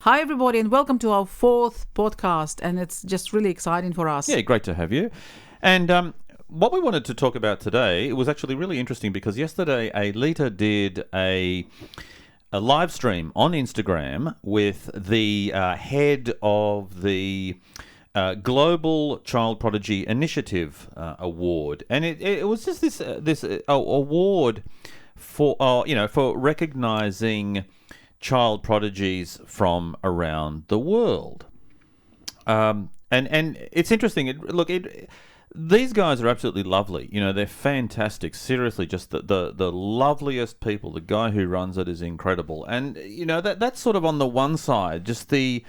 Hi, everybody, and welcome to our fourth podcast. And it's just really exciting for us. Yeah, great to have you. And what we wanted to talk about today, it was actually really interesting because yesterday Aelita did a live stream on Instagram with the head of the Global Child Prodigy Initiative Award, and it was just this award for for recognizing child prodigies from around the world. And it's interesting. These guys are absolutely lovely. You know, they're fantastic. Seriously, just the loveliest people. The guy who runs it is incredible. And you know that's sort of on the one side. Just the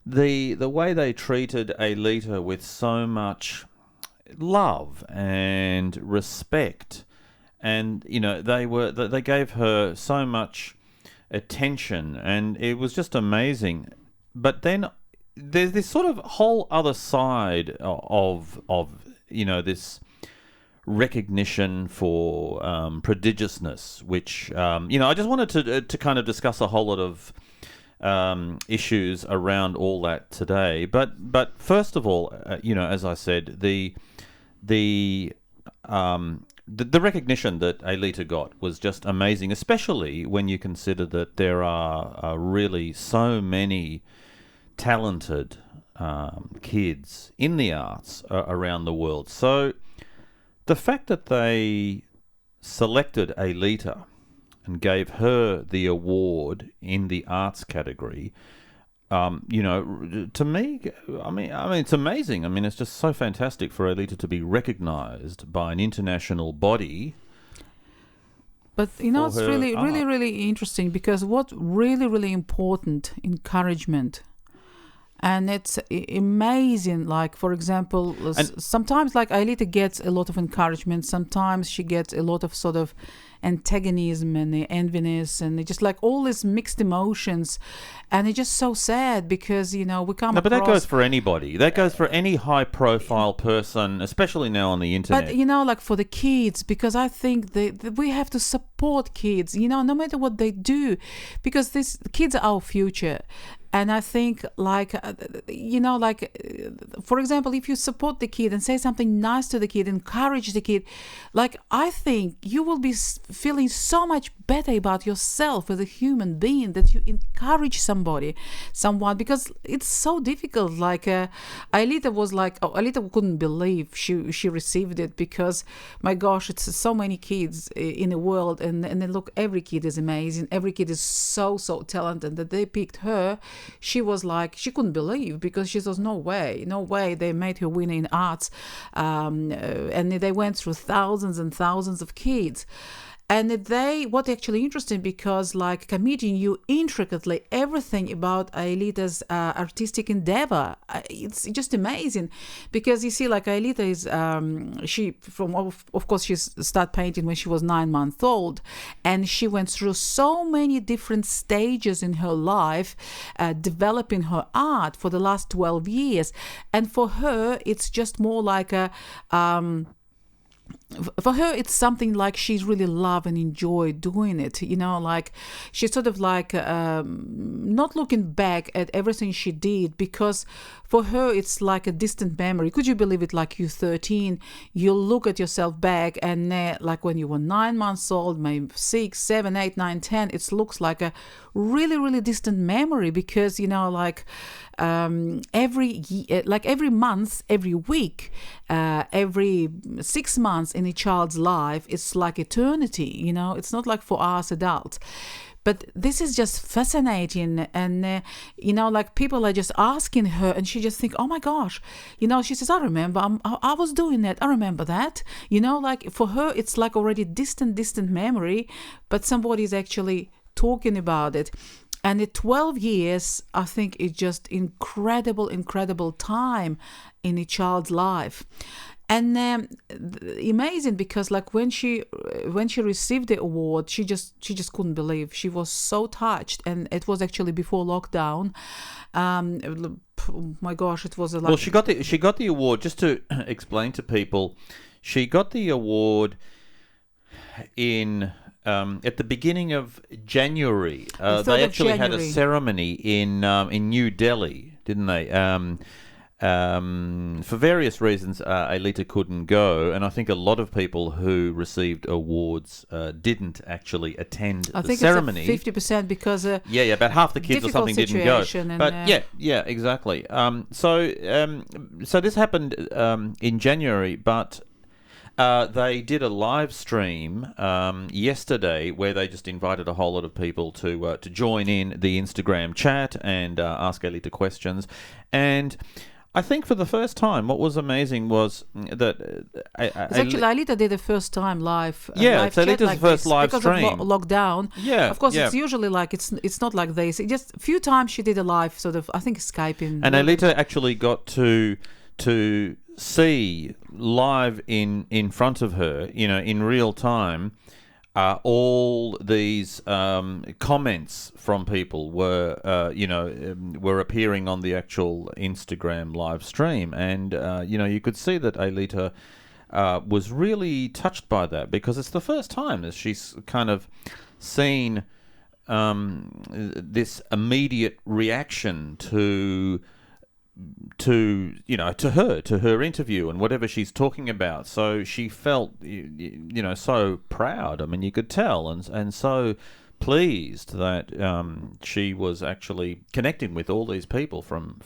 way they treated Aelita with so much love and respect, and you know they gave her so much attention, and it was just amazing. But then there's this sort of whole other side of this recognition for prodigiousness, which I just wanted to kind of discuss a whole lot of issues around all that today. But first of all, as I said, the recognition that Aelita got was just amazing, especially when you consider that there are really so many talented kids in the arts around the world. So the fact that they selected Aelita and gave her the award in the arts category, to me, I mean, it's amazing. I mean, it's just so fantastic for Aelita to be recognised by an international body. But it's really interesting, because what's really important, encouragement. And it's amazing, like, for example, sometimes like Aelita gets a lot of encouragement, sometimes she gets a lot of sort of antagonism and enviness, and just like all these mixed emotions, and it's just so sad because we come across... No, but that goes for anybody. That goes for any high-profile person, especially now on the internet. But like for the kids, because I think we have to support kids, no matter what they do, because these kids are our future. And I think, for example, if you support the kid and say something nice to the kid, encourage the kid, I think you will be feeling so much better about yourself as a human being, that you encourage someone, because it's so difficult. Aelita was Aelita couldn't believe she received it, because, my gosh, it's so many kids in the world, and then look, every kid is amazing, every kid is so talented, that they picked her. She was she couldn't believe, because she says, no way, they made her win in arts, and they went through thousands and thousands of kids. And what's actually interesting, because committing you intricately everything about Aelita's artistic endeavor, it's just amazing, because you see, Aelita is of course she started painting when she was 9 months old, and she went through so many different stages in her life, developing her art for the last 12 years, and for her it's just more like a for her, it's something she's really love and enjoy doing it. She's sort of not looking back at everything she did, because for her, it's like a distant memory. Could you believe it? You're 13, you look at yourself back, and when you were 9 months old, maybe 6, 7, 8, 9, 10, it looks like a really distant memory, because every month, every week, every 6 months in a child's life, it's like eternity. It's not like for us adults. But this is just fascinating, and people are just asking her, and she just think, oh my gosh, she says, I remember, I was doing that, I remember that, for her it's already distant memory, but somebody's actually talking about it. And at 12 years, I think it's just incredible time in a child's life. And amazing, because when she received the award, she just couldn't believe. She was so touched, and it was actually before lockdown. Oh my gosh, it was well, she got the award. Just to explain to people, she got the award in at the beginning of January. The 3rd They of actually had a January. ceremony in New Delhi, didn't they? For various reasons, Aelita couldn't go, and I think a lot of people who received awards didn't actually attend I the think ceremony. it's 50% because Yeah, about half the kids or difficult something didn't go. situation and, But yeah, exactly. So this happened in January, but they did a live stream yesterday where they just invited a whole lot of people to join in the Instagram chat and ask Aelita questions. And I think for the first time, what was amazing was that it's actually Aelita did the first time live. It's chat Aelita's like first this live because stream. of lockdown. Yeah, of course, yeah. it's usually like it's not like this. It just a few times she did a live sort of. I think Skyping. And Aelita actually got to see live in front of her, in real time, all these comments from people were appearing on the actual Instagram live stream, and you could see that Aelita was really touched by that, because it's the first time that she's kind of seen this immediate reaction to her interview and whatever she's talking about. So she felt so proud. I mean, you could tell, and so pleased that she was actually connecting with all these people from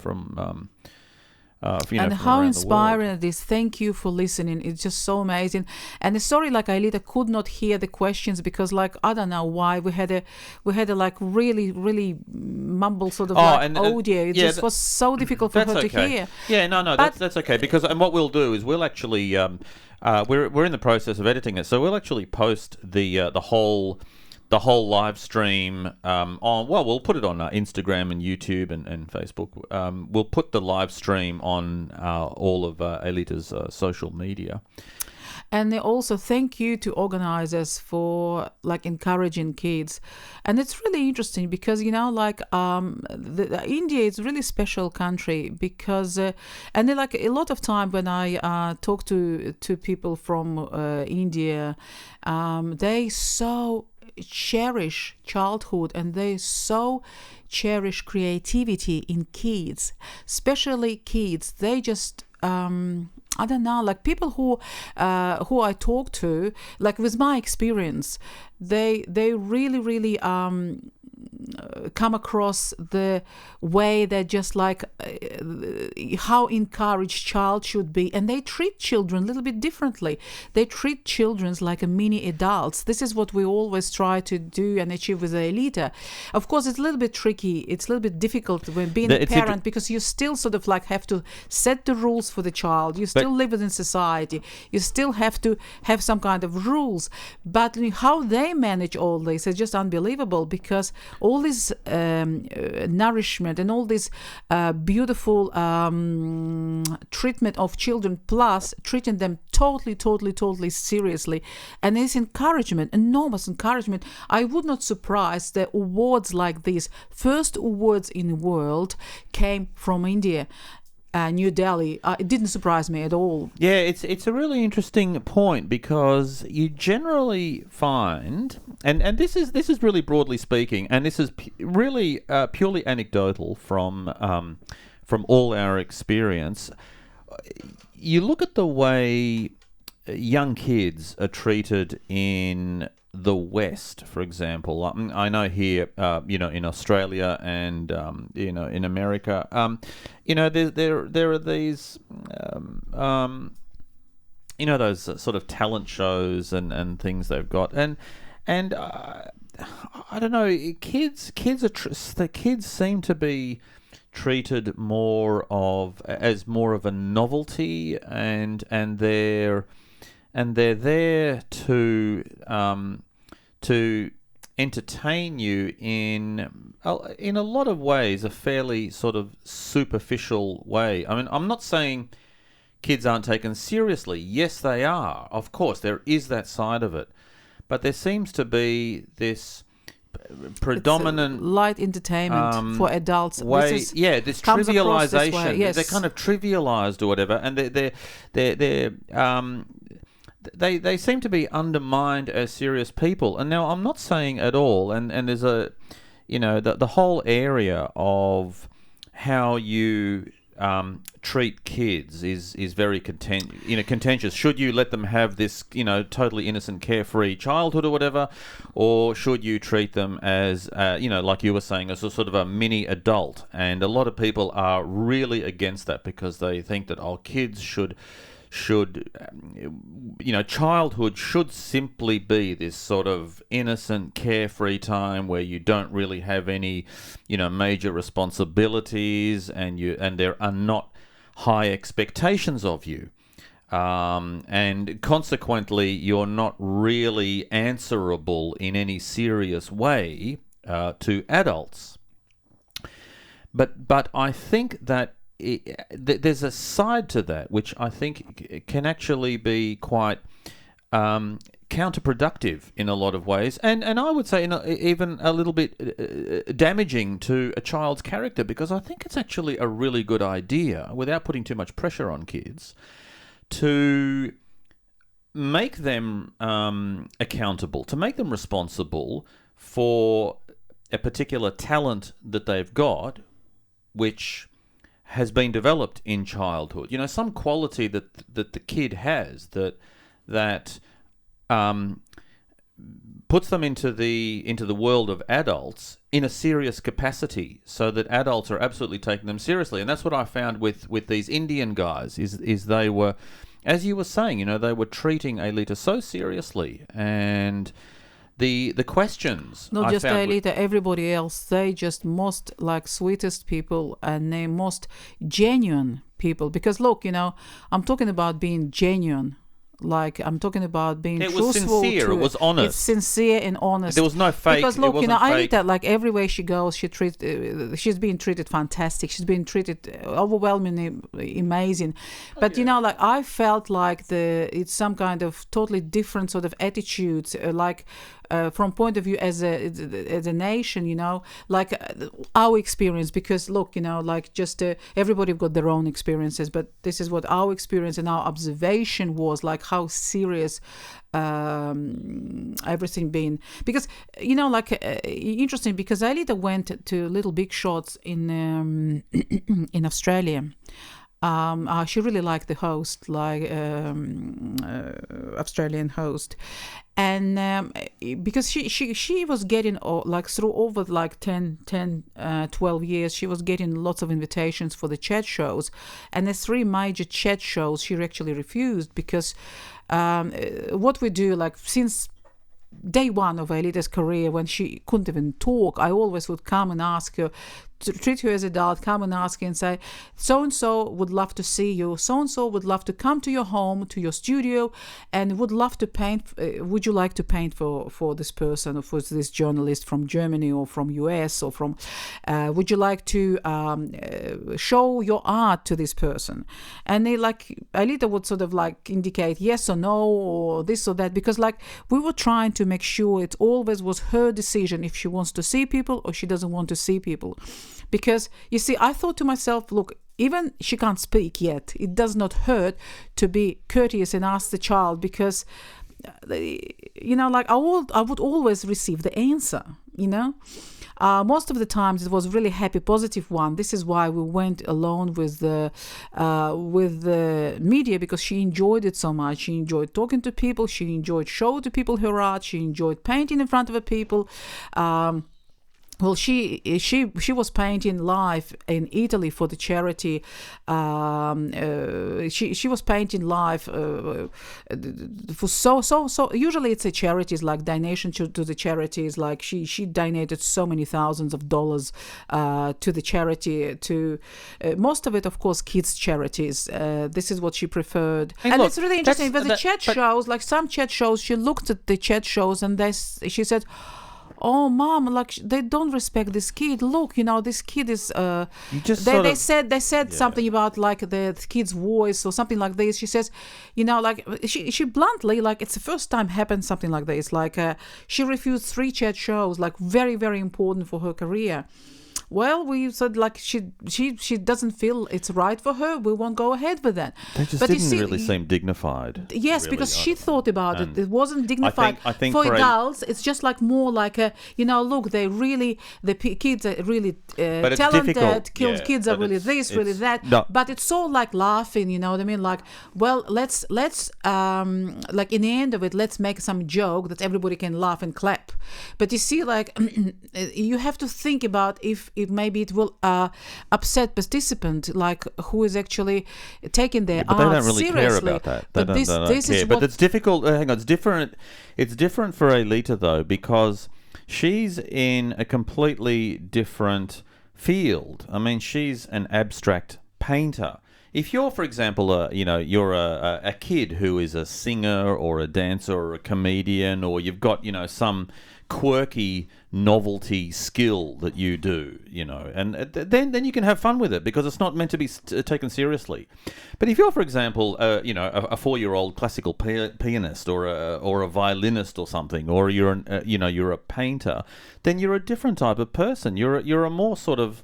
and from how around the world. inspiring it is. Thank you for listening. It's just so amazing. And sorry, like Aelita could not hear the questions because, like, I don't know why we had a like really mumble sort of audio. It just was so difficult for her to hear. Yeah, no, that's okay, because and what we'll do is we'll actually we're in the process of editing it, so we'll actually post the whole live stream we'll put it on Instagram and YouTube and Facebook. We'll put the live stream on all of Aelita's social media. And also thank you to organizers for like encouraging kids. And it's really interesting because, India is a really special country because, and then, like a lot of time when I talk to people from India, they so cherish childhood and they so cherish creativity in kids, especially kids. They just I don't know, like people who I talk to, like with my experience, they really come across the way that just like how encouraged child should be, and they treat children a little bit differently. They treat children like a mini adults. This is what we always try to do and achieve with Aelita. Of course, it's a little bit tricky. It's a little bit difficult when being a parent because you still sort of like have to set the rules for the child. You still live within society. You still have to have some kind of rules. But how they manage all this is just unbelievable, because all this nourishment and all this beautiful treatment of children, plus treating them totally seriously, and this encouragement, enormous encouragement. I would not surprise that awards like these, first awards in the world, came from India. New Delhi. It didn't surprise me at all. Yeah, it's a really interesting point, because you generally find, and this is really broadly speaking, and this is really purely anecdotal from all our experience. You look at the way young kids are treated in the West, for example. I know here, in Australia and in America, there are these, those sort of talent shows and things they've got, and I don't know, the kids seem to be treated as more of a novelty, and they're there to entertain you in a lot of ways, a fairly sort of superficial way. I mean, I'm not saying kids aren't taken seriously. Yes, they are. Of course, there is that side of it. But there seems to be this predominant light entertainment for adults way. This trivialization. Yes. They're kind of trivialized or whatever, and they're they seem to be undermined as serious people. And now I'm not saying at all, and there's the whole area of how you treat kids is very contentious. Should you let them have this totally innocent, carefree childhood or whatever, or should you treat them as like you were saying, as a sort of a mini adult? And a lot of people are really against that because they think that kids should childhood should simply be this sort of innocent, carefree time where you don't really have any major responsibilities, and there are not high expectations of you, and consequently you're not really answerable in any serious way to adults. But I think that there's a side to that which I think can actually be quite counterproductive in a lot of ways, and I would say even a little bit damaging to a child's character, because I think it's actually a really good idea, without putting too much pressure on kids, to make them accountable, to make them responsible for a particular talent that they've got, which has been developed in childhood. Some quality that the kid has that puts them into the world of adults in a serious capacity, so that adults are absolutely taking them seriously. And that's what I found with these Indian guys, is they were, as you were saying, they were treating Aelita so seriously, and the questions. Not just Aelita, everybody else. They just most sweetest people, and they most genuine people. Because look, I'm talking about being genuine. I'm talking about being truthful. It was sincere. It was honest. It's sincere and honest. There was no fake. Because look, it Aelita, everywhere she goes, she's being treated fantastic. She's being treated overwhelmingly amazing. But I felt like it's some kind of totally different sort of attitudes, from point of view as a nation, our experience. Because look, everybody got their own experiences, but this is what our experience and our observation was, how serious everything been. Because interesting, because Aelita went to Little Big Shots in in Australia. She really liked the host, Australian host, and because she was getting through over 12 years, she was getting lots of invitations for the chat shows, and the 3 major chat shows she actually refused, because what we do, since day one of Aelita's career, when she couldn't even talk, I always would come and ask her, to treat her as an adult, come and ask her and say, so-and-so would love to see you, so-and-so would love to come to your home, to your studio, and would love to paint. Would you like to paint for this person, or for this journalist from Germany or from US, or from, would you like to show your art to this person? And they Aelita would sort of indicate yes or no, or this or that, because we were trying to make sure it always was her decision if she wants to see people or she doesn't want to see people. Because, you see, I thought to myself, look, even she can't speak yet, it does not hurt to be courteous and ask the child, because, I would always receive the answer, Most of the times it was really happy, positive one. This is why we went alone with the media, because she enjoyed it so much. She enjoyed talking to people. She enjoyed showing to people her art. She enjoyed painting in front of the people. Well, she was painting live in Italy for the charity. She was painting live for so. Usually it's a charities, donation to the charities. She donated so many thousands of dollars to the charity. To most of it, of course, kids charities. This is what she preferred, and look, it's really interesting. But the chat shows, some chat shows, she looked at the chat shows and she said, "Oh, Mom, they don't respect this kid. Look, this kid is." They said something about the kid's voice or something like this. She says, she bluntly, it's the first time happened something like this. She refused 3 chat shows, very, very important for her career. well, we said like she doesn't feel it's right for her. We won't go ahead with that. They just But you didn't see- really seem dignified. Yes, really, because I she don't know. thought about it. And It wasn't dignified. I think for for adults, it's just like more like a, look, they really, kids are really it's talented. difficult, Kids are but really it's- this, really it's- that. no. But it's all like laughing, you know what I mean? Like, well, let's like in the end of it, let's make some joke that everybody can laugh and clap. But you see, like, you have to think about if maybe it will upset participant, like who is actually taking their But they art don't really seriously. care about that. They But don't, this they don't this care. is But what it's difficult. Hang on, it's different. It's different for Aelita though, because she's in a completely different field. I mean, she's an abstract painter. If you're, for example, you're a kid who is a singer or a dancer or a comedian, or you've got, some quirky novelty skill that you do, and then you can have fun with it because it's not meant to be taken seriously. But if you're, for example, a 4-year-old classical pianist or a violinist or something, or you're a painter, then you're a different type of person. You're a more sort of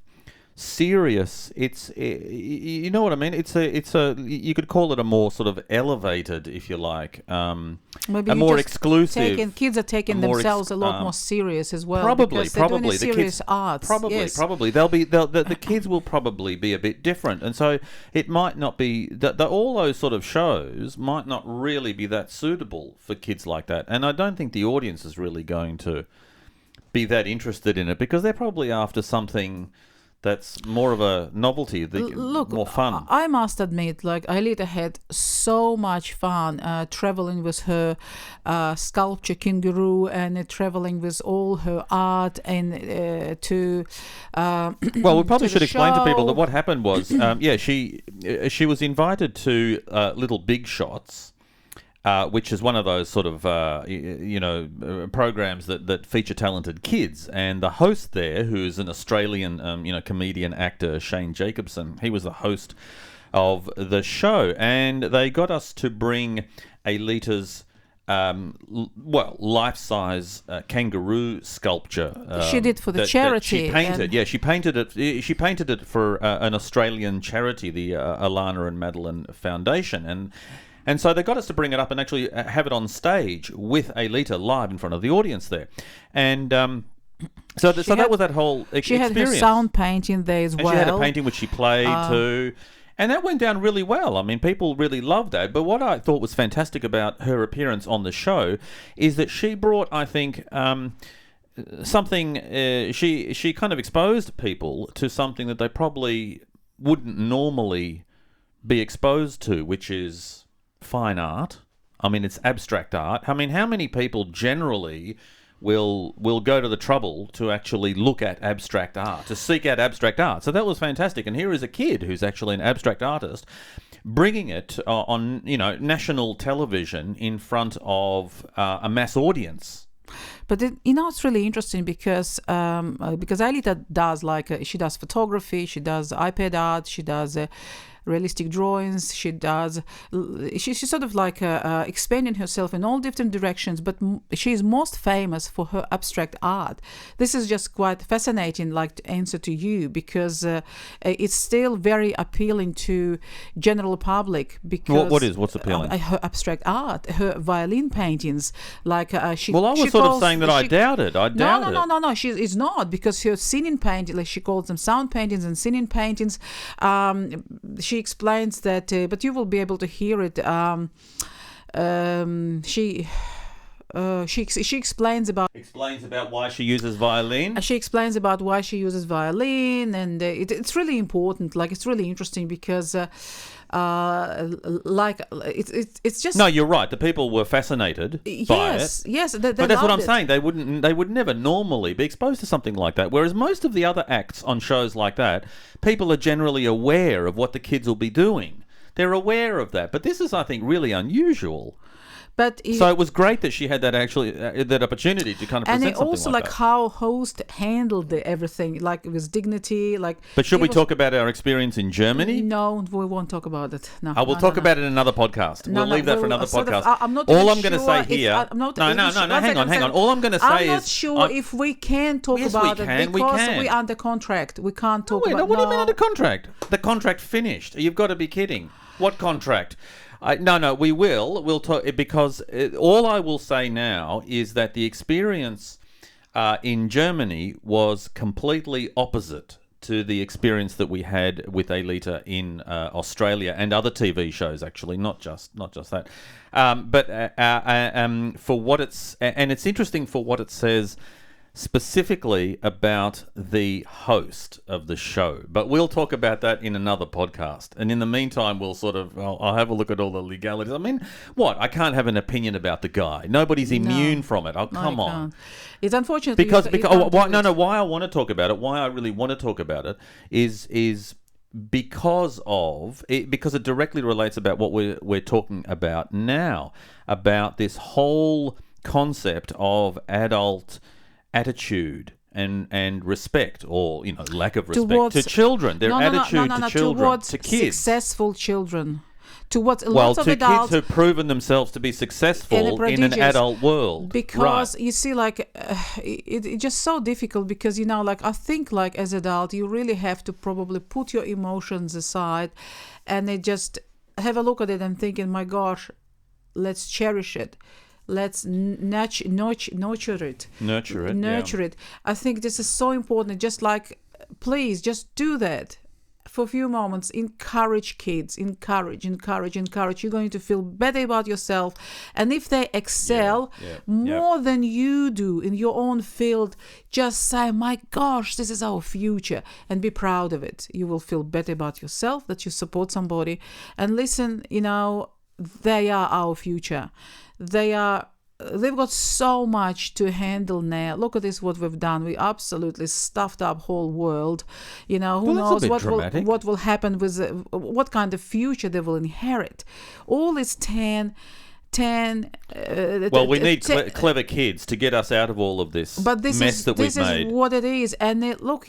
serious. You know what I mean. It's a you could call it a more sort of elevated, if you like, maybe a more exclusive. kids are taking themselves a lot more serious as well. Probably, because they're doing probably a serious art. Yes. Probably the kids will probably be a bit different, and so it might not be that all those sort of shows might not really be that suitable for kids like that. And I don't think the audience is really going to be that interested in it because they're probably after something that's more of a novelty, Look, more fun. I must admit, like Aelita had so much fun traveling with her sculpture kangaroo and traveling with all her art and to. Well, we probably to should the explain to people show. that what happened was, she was invited to Little Big Shots. Which is one of those sort of programs that feature talented kids, and the host there, who's an Australian comedian actor, Shane Jacobson, he was the host of the show, and they got us to bring Aelita's life-size kangaroo sculpture. She did for the that charity. she painted. She painted it. She painted it for an Australian charity, the Alana and Madeline Foundation, and so they got us to bring it up and actually have it on stage with Aelita live in front of the audience there. And so that was that whole She experience. had her sound painting there as And well. she had a painting which she played too. And that went down really well. I mean, people really loved that. But what I thought was fantastic about her appearance on the show is that she brought, I think, something... She kind of exposed people to something that they probably wouldn't normally be exposed to, which is fine art. I mean, it's abstract art. I mean, how many people generally will go to the trouble to actually look at abstract art, to seek out abstract art? So that was fantastic. And here is a kid who's actually an abstract artist bringing it on national television in front of a mass audience. But it's really interesting because Aelita does she does photography, she does iPad art, she does realistic drawings. She's sort of like expanding herself in all different directions, but she's most famous for her abstract art. This is just quite fascinating, like to answer to you, because it's still very appealing to general public. Because what's appealing? Her abstract art, her violin paintings, like she. Well, I was sort of saying that I doubt it. No. It's not, because her singing painting, like she calls them sound paintings and singing paintings. She explains that, but you will be able to hear it. She explains about why she uses violin. She explains about why she uses violin, and it's really important. Like, it's really interesting because. It's just no. You're right. The people were fascinated by it. Yes, but that's what I'm saying. They would never normally be exposed to something like that. Whereas most of the other acts on shows like that, people are generally aware of what the kids will be doing. They're aware of that. But this is, I think, really unusual. But So it was great that she had that that opportunity to kind of and present it something also like like that. how host handled everything, like with dignity. Like, But should he we was- talk about our experience in Germany? No, we won't talk about it. No, I will no, talk no, no. about it in another podcast. No, We'll no, leave that for we'll another sort of- podcast. I'm not All even I'm going to sure say if- here. I'm not No, even no, sure- no. one Hang second, on. All I'm going to say I'm is. not sure if we can talk Yes, about we it can, because we can. we're under contract. We can't talk Wait, about. what do you mean under contract? The contract finished. You've got to be kidding. What contract? No, we will. We'll talk because all I will say now is that the experience in Germany was completely opposite to the experience that we had with Aelita in Australia and other TV shows. Actually, not just that, but for what it's interesting for what it says specifically about the host of the show. But we'll talk about that in another podcast. And in the meantime, I'll have a look at all the legalities. I mean, what? I can't have an opinion about the guy. Nobody's immune from it. Oh, No, come you on. can't. It's unfortunate Because why I want to talk about it, why I really want to talk about it is because it directly relates about what we're talking about now, about this whole concept of adult attitude and respect, or lack of respect to children, their attitude to children, towards to kids, successful children, towards well, lots of to adults kids who've proven themselves to be successful in an prodigies. adult world. Because Right. you see, like it's just so difficult because like I think like as adult you really have to probably put your emotions aside and just have a look at it and thinking, my gosh, let's cherish it. Let's nurture it. Nurture it. I think this is so important. Just like, please, just do that for a few moments. Encourage kids. Encourage. You're going to feel better about yourself. And if they excel more than you do in your own field, just say, my gosh, this is our future, and be proud of it. You will feel better about yourself, that you support somebody. And listen, they are our future. They've got so much to handle now. Look at this, what we've done. We absolutely stuffed up whole world. Who knows what will happen with what kind of future they will inherit. All this we need clever kids to get us out of all of this mess that we've made. This is what it is. And look,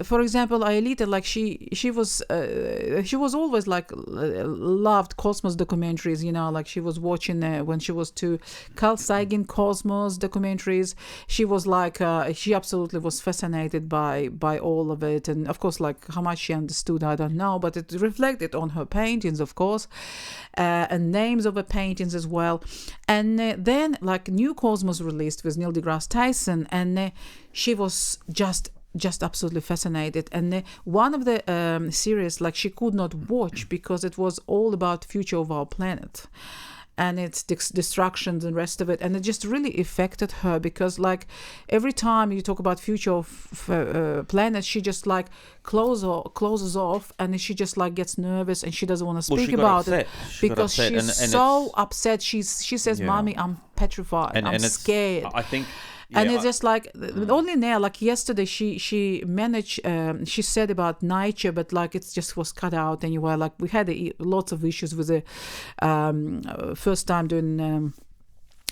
for example, Aelita, like she was always like loved Cosmos documentaries, like she was watching when she was 2 Carl Sagan Cosmos documentaries. She was like she absolutely was fascinated by all of it, and of course, like how much she understood, I don't know, but it reflected on her paintings, of course, and names of the paintings as well. And then like New Cosmos released with Neil deGrasse Tyson, and she was just absolutely fascinated. And one of the series, like, she could not watch because it was all about future of our planet and its destructions and rest of it, and it just really affected her because, like, every time you talk about future of planet, she just like closes off, and she just like gets nervous and she doesn't want to speak about it because she's so upset. She says, "Mommy, I'm petrified. I'm scared." I think. And it's just like only now, like yesterday, she managed. She said about nature, but like it just was cut out anyway. Like we had lots of issues with the first time doing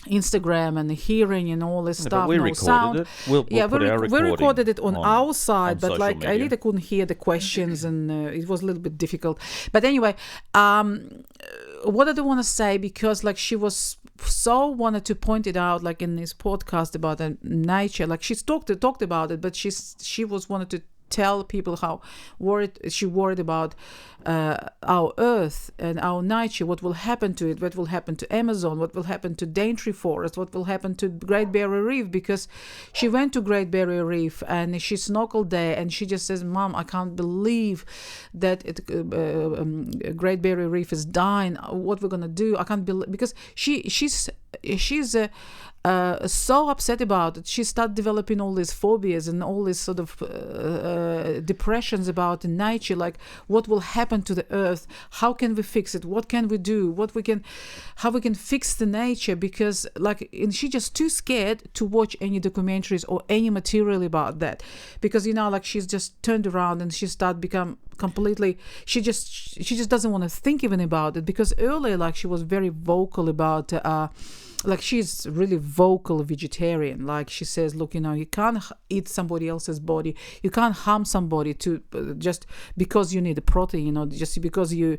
Instagram and the hearing and all this stuff. But we no recorded sound. it. We recorded it on our side, on but like media. Aelita couldn't hear the questions, and it was a little bit difficult. But anyway, what I do want to say, because like she was so wanted to point it out, like in this podcast about nature, like she's talked about it, but she was wanted to tell people how she worried about our earth and our nature, what will happen to it, what will happen to Amazon, what will happen to Daintree Forest, what will happen to Great Barrier Reef, because she went to Great Barrier Reef and she snorkeled there, and she just says, "Mom, I can't believe that Great Barrier Reef is dying. What we're gonna do? I can't believe," because she's so upset about it. She started developing all these phobias and all these sort of depressions about nature, like what will happen to the earth, how can we fix it, what can we do, how we can fix the nature, because and she just too scared to watch any documentaries or any material about that, because she's just turned around and she started become completely, she just doesn't want to think even about it, because earlier she was very vocal about she's really vocal vegetarian. She says, look, you can't eat somebody else's body, you can't harm somebody to just because you need a protein, just because you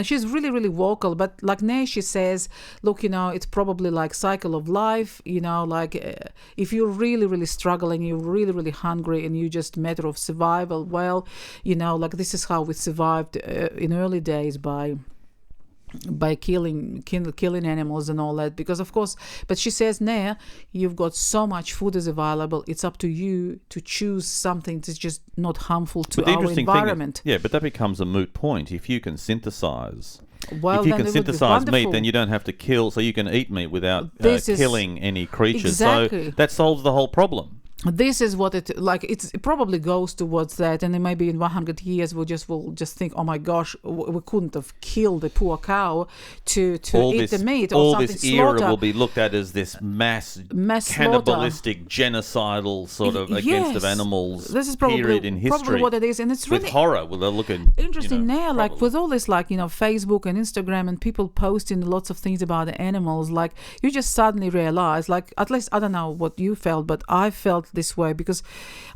she's really, really vocal. But now she says, look, it's probably cycle of life, if you're really, really struggling, you're really, really hungry, and you just matter of survival, well, this is how we survived in early days by killing animals and all that, because of course, but she says, now you've got so much food is available, it's up to you to choose something that's just not harmful to our environment. But that becomes a moot point. If you can synthesize Well, if you can synthesize meat, then you don't have to kill, so you can eat meat without killing any creatures. Exactly. So that solves the whole problem. This is what it probably goes towards that, and then maybe in 100 years we'll just think, oh my gosh, we couldn't have killed the poor cow to eat the meat, or all something. This era will be looked at as this mass cannibalistic, genocidal sort of against of animals. This is probably in history, probably what it is, and it's really with horror. Well, they're looking interesting now, with all this, Facebook and Instagram and people posting lots of things about the animals. You just suddenly realize, at least I don't know what you felt, but I felt this way because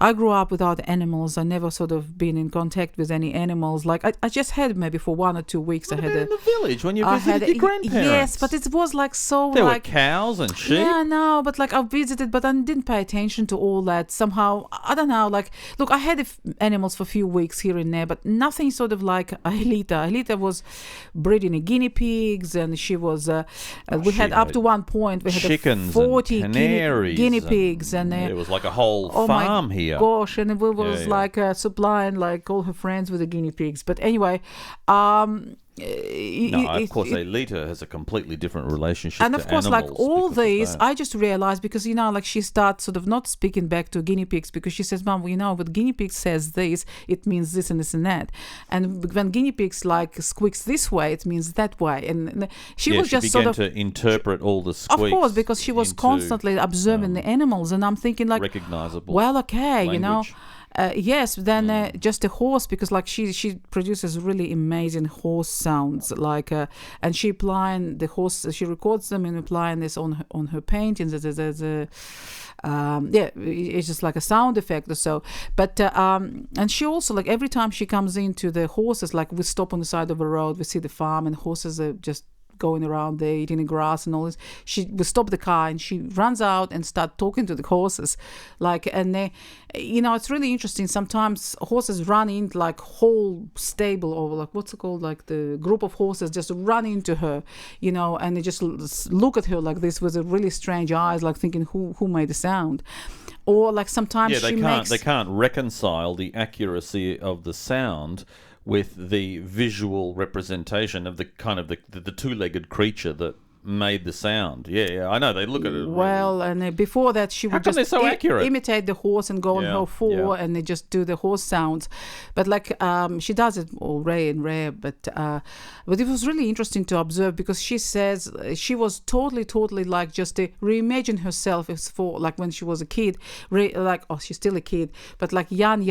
I grew up without animals. I never sort of been in contact with any animals. I just had maybe for 1 or 2 weeks. What I had in the village when you visited your grandparents. Yes, but it was so. There were cows and sheep. Yeah, no, but I visited, but I didn't pay attention to all that. Somehow, I don't know. Look, I had animals for a few weeks here and there, but nothing sort of like Aelita. Aelita was breeding guinea pigs, and she was. We had up to one point we had chickens 40 and canaries guinea pigs, and it was a whole farm here. Gosh, and it was supplying all her friends with the guinea pigs. But anyway, of course, Aelita has a completely different relationship and to of course, animals. all these, I just realized because she starts sort of not speaking back to guinea pigs, because she says, Mom, what guinea pig says this, it means this and this and that, and when guinea pigs squeaks this way, it means that way, and she was just began to interpret all the squeaks. Of course, because she was constantly observing the animals, and I'm thinking recognizable. Well, okay, language. Yes, then just a horse, because she produces really amazing horse sounds, and she applying the horse, she records them and applying this on her paintings as it's just like a sound effect or so. But and she also every time she comes into the horses, we stop on the side of a road, we see the farm, and horses are just going around there eating the grass and all this. She will stop the car and she runs out and start talking to the horses, and they, it's really interesting. Sometimes horses run in whole stable, or what's it called, the group of horses just run into her, and they just look at her like this with a really strange eyes, thinking who made the sound. Or sometimes they can't reconcile the accuracy of the sound with the visual representation of the kind of the two-legged creature that made the sound. Yeah, I know. They look at it. Well, and before that, she would just imitate the horse and go on her four, and they just do the horse sounds. But she does it all rare. But it was really interesting to observe, because she says she was totally just to reimagine herself as for when she was a kid, she's still a kid, but young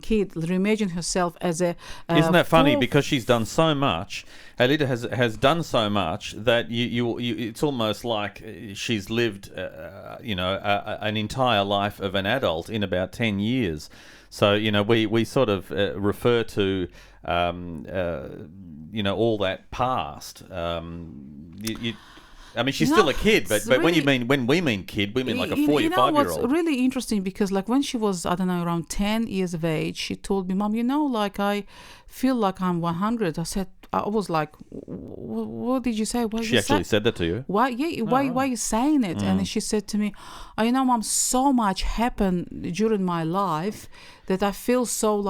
kid, reimagine herself as a. Isn't that funny? Because she's done so much. Aelita has done so much that you it's almost like she's lived an entire life of an adult in about 10 years. So we sort of refer to all that past. She's still a kid, but really, when we mean kid, we mean like a 4 or 5 year old. What's really interesting, because when she was, I don't know, around 10 years of age, she told me, Mom, I feel like I'm 100. I said, I was like, what did you say? She actually said that to you? Why? Yeah, why are you saying it? And she said to me, Mom, so much happened during my life that I feel so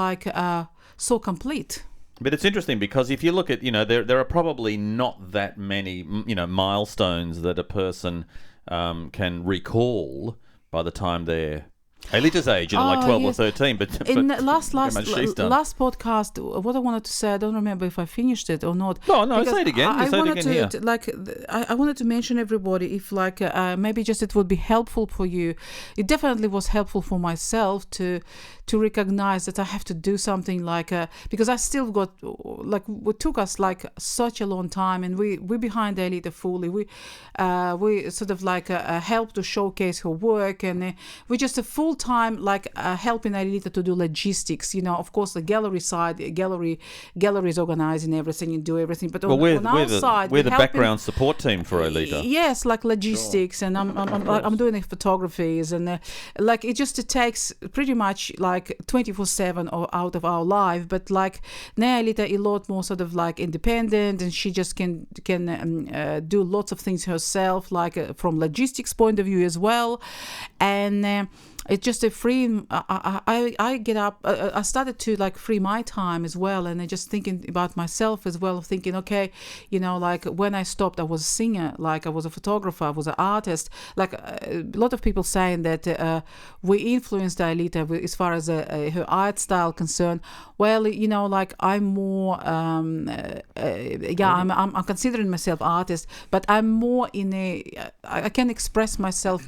so complete. But it's interesting because if you look at, there are probably not that many, milestones that a person can recall by the time they're Aelita's age, like 12 yes. or 13. But In how much she's done. last podcast, what I wanted to say, I don't remember if I finished it or not. No, Because say it again. I say it wanted again to, here. I wanted to mention everybody if maybe just it would be helpful for you. It definitely was helpful for myself to recognize that I have to do something because I still got it took us such a long time, and we behind Aelita fully. We sort of help to showcase her work, and we just a full time helping Aelita to do logistics. Of course, the gallery side, gallery is organizing everything and do everything. But on our side, we're the background support team for Aelita. Yes, logistics, sure. And I'm doing the photographies, and it takes pretty much 24/7 out of our life. But now Aelita a lot more sort of independent, and she just can do lots of things herself, from logistics point of view as well, and. It's just a free. I get up. I started to free my time as well, and I just thinking about myself as well. Thinking, okay, when I stopped, I was a singer. I was a photographer. I was an artist. A lot of people saying that we influenced Aelita as far as her art style concerned. Well, I'm more. I'm considering myself artist, but I'm more in I can express myself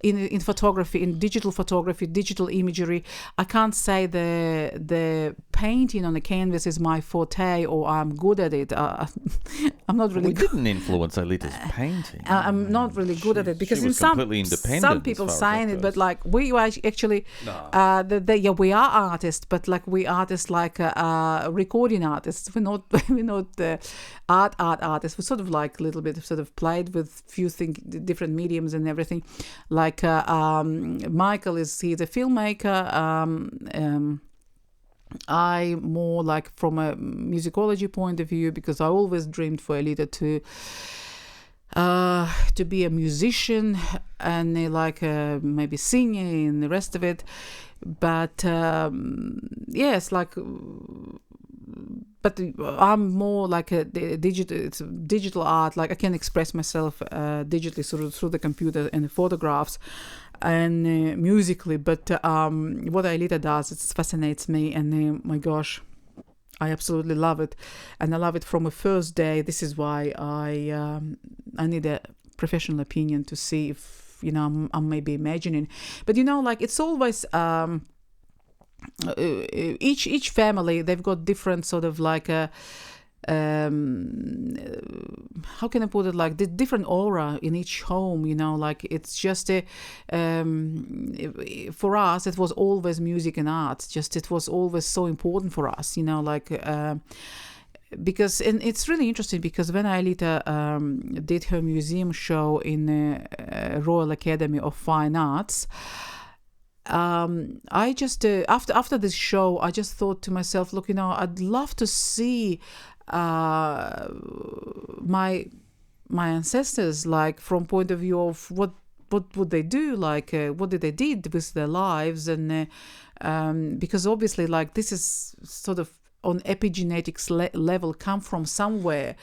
in photography. In digital photography, digital imagery. I can't say the painting on the canvas is my forte or I'm good at it. I'm not really. We didn't influence Aelita's painting. I'm not really good at it because she was completely independent. Some people saying it, but we actually, we are artists, but we artists recording artists. We're not art artists. We sort of a little bit sort of played with few different mediums and everything. Michael he's a filmmaker. I more from a musicology point of view, because I always dreamed for Aelita to be a musician and maybe singing and the rest of it. But yes, but I'm more a digital art. I can express myself digitally through the computer and the photographs and musically. But what Aelita does, it fascinates me, and my gosh, I absolutely love it, and I love it from the first day. This is why I need a professional opinion to see if I'm maybe imagining, but it's always. Each family, they've got different sort of how can I put it, the different aura in each home, it's just for us it was always music and art, just it was always so important for us, because, and it's really interesting because when Aelita did her museum show in the Royal Academy of Fine Arts, I just after this show I just thought to myself, look, I'd love to see my ancestors, from point of view of what would they do, what did they did with their lives, and because obviously this is sort of on epigenetics level come from somewhere.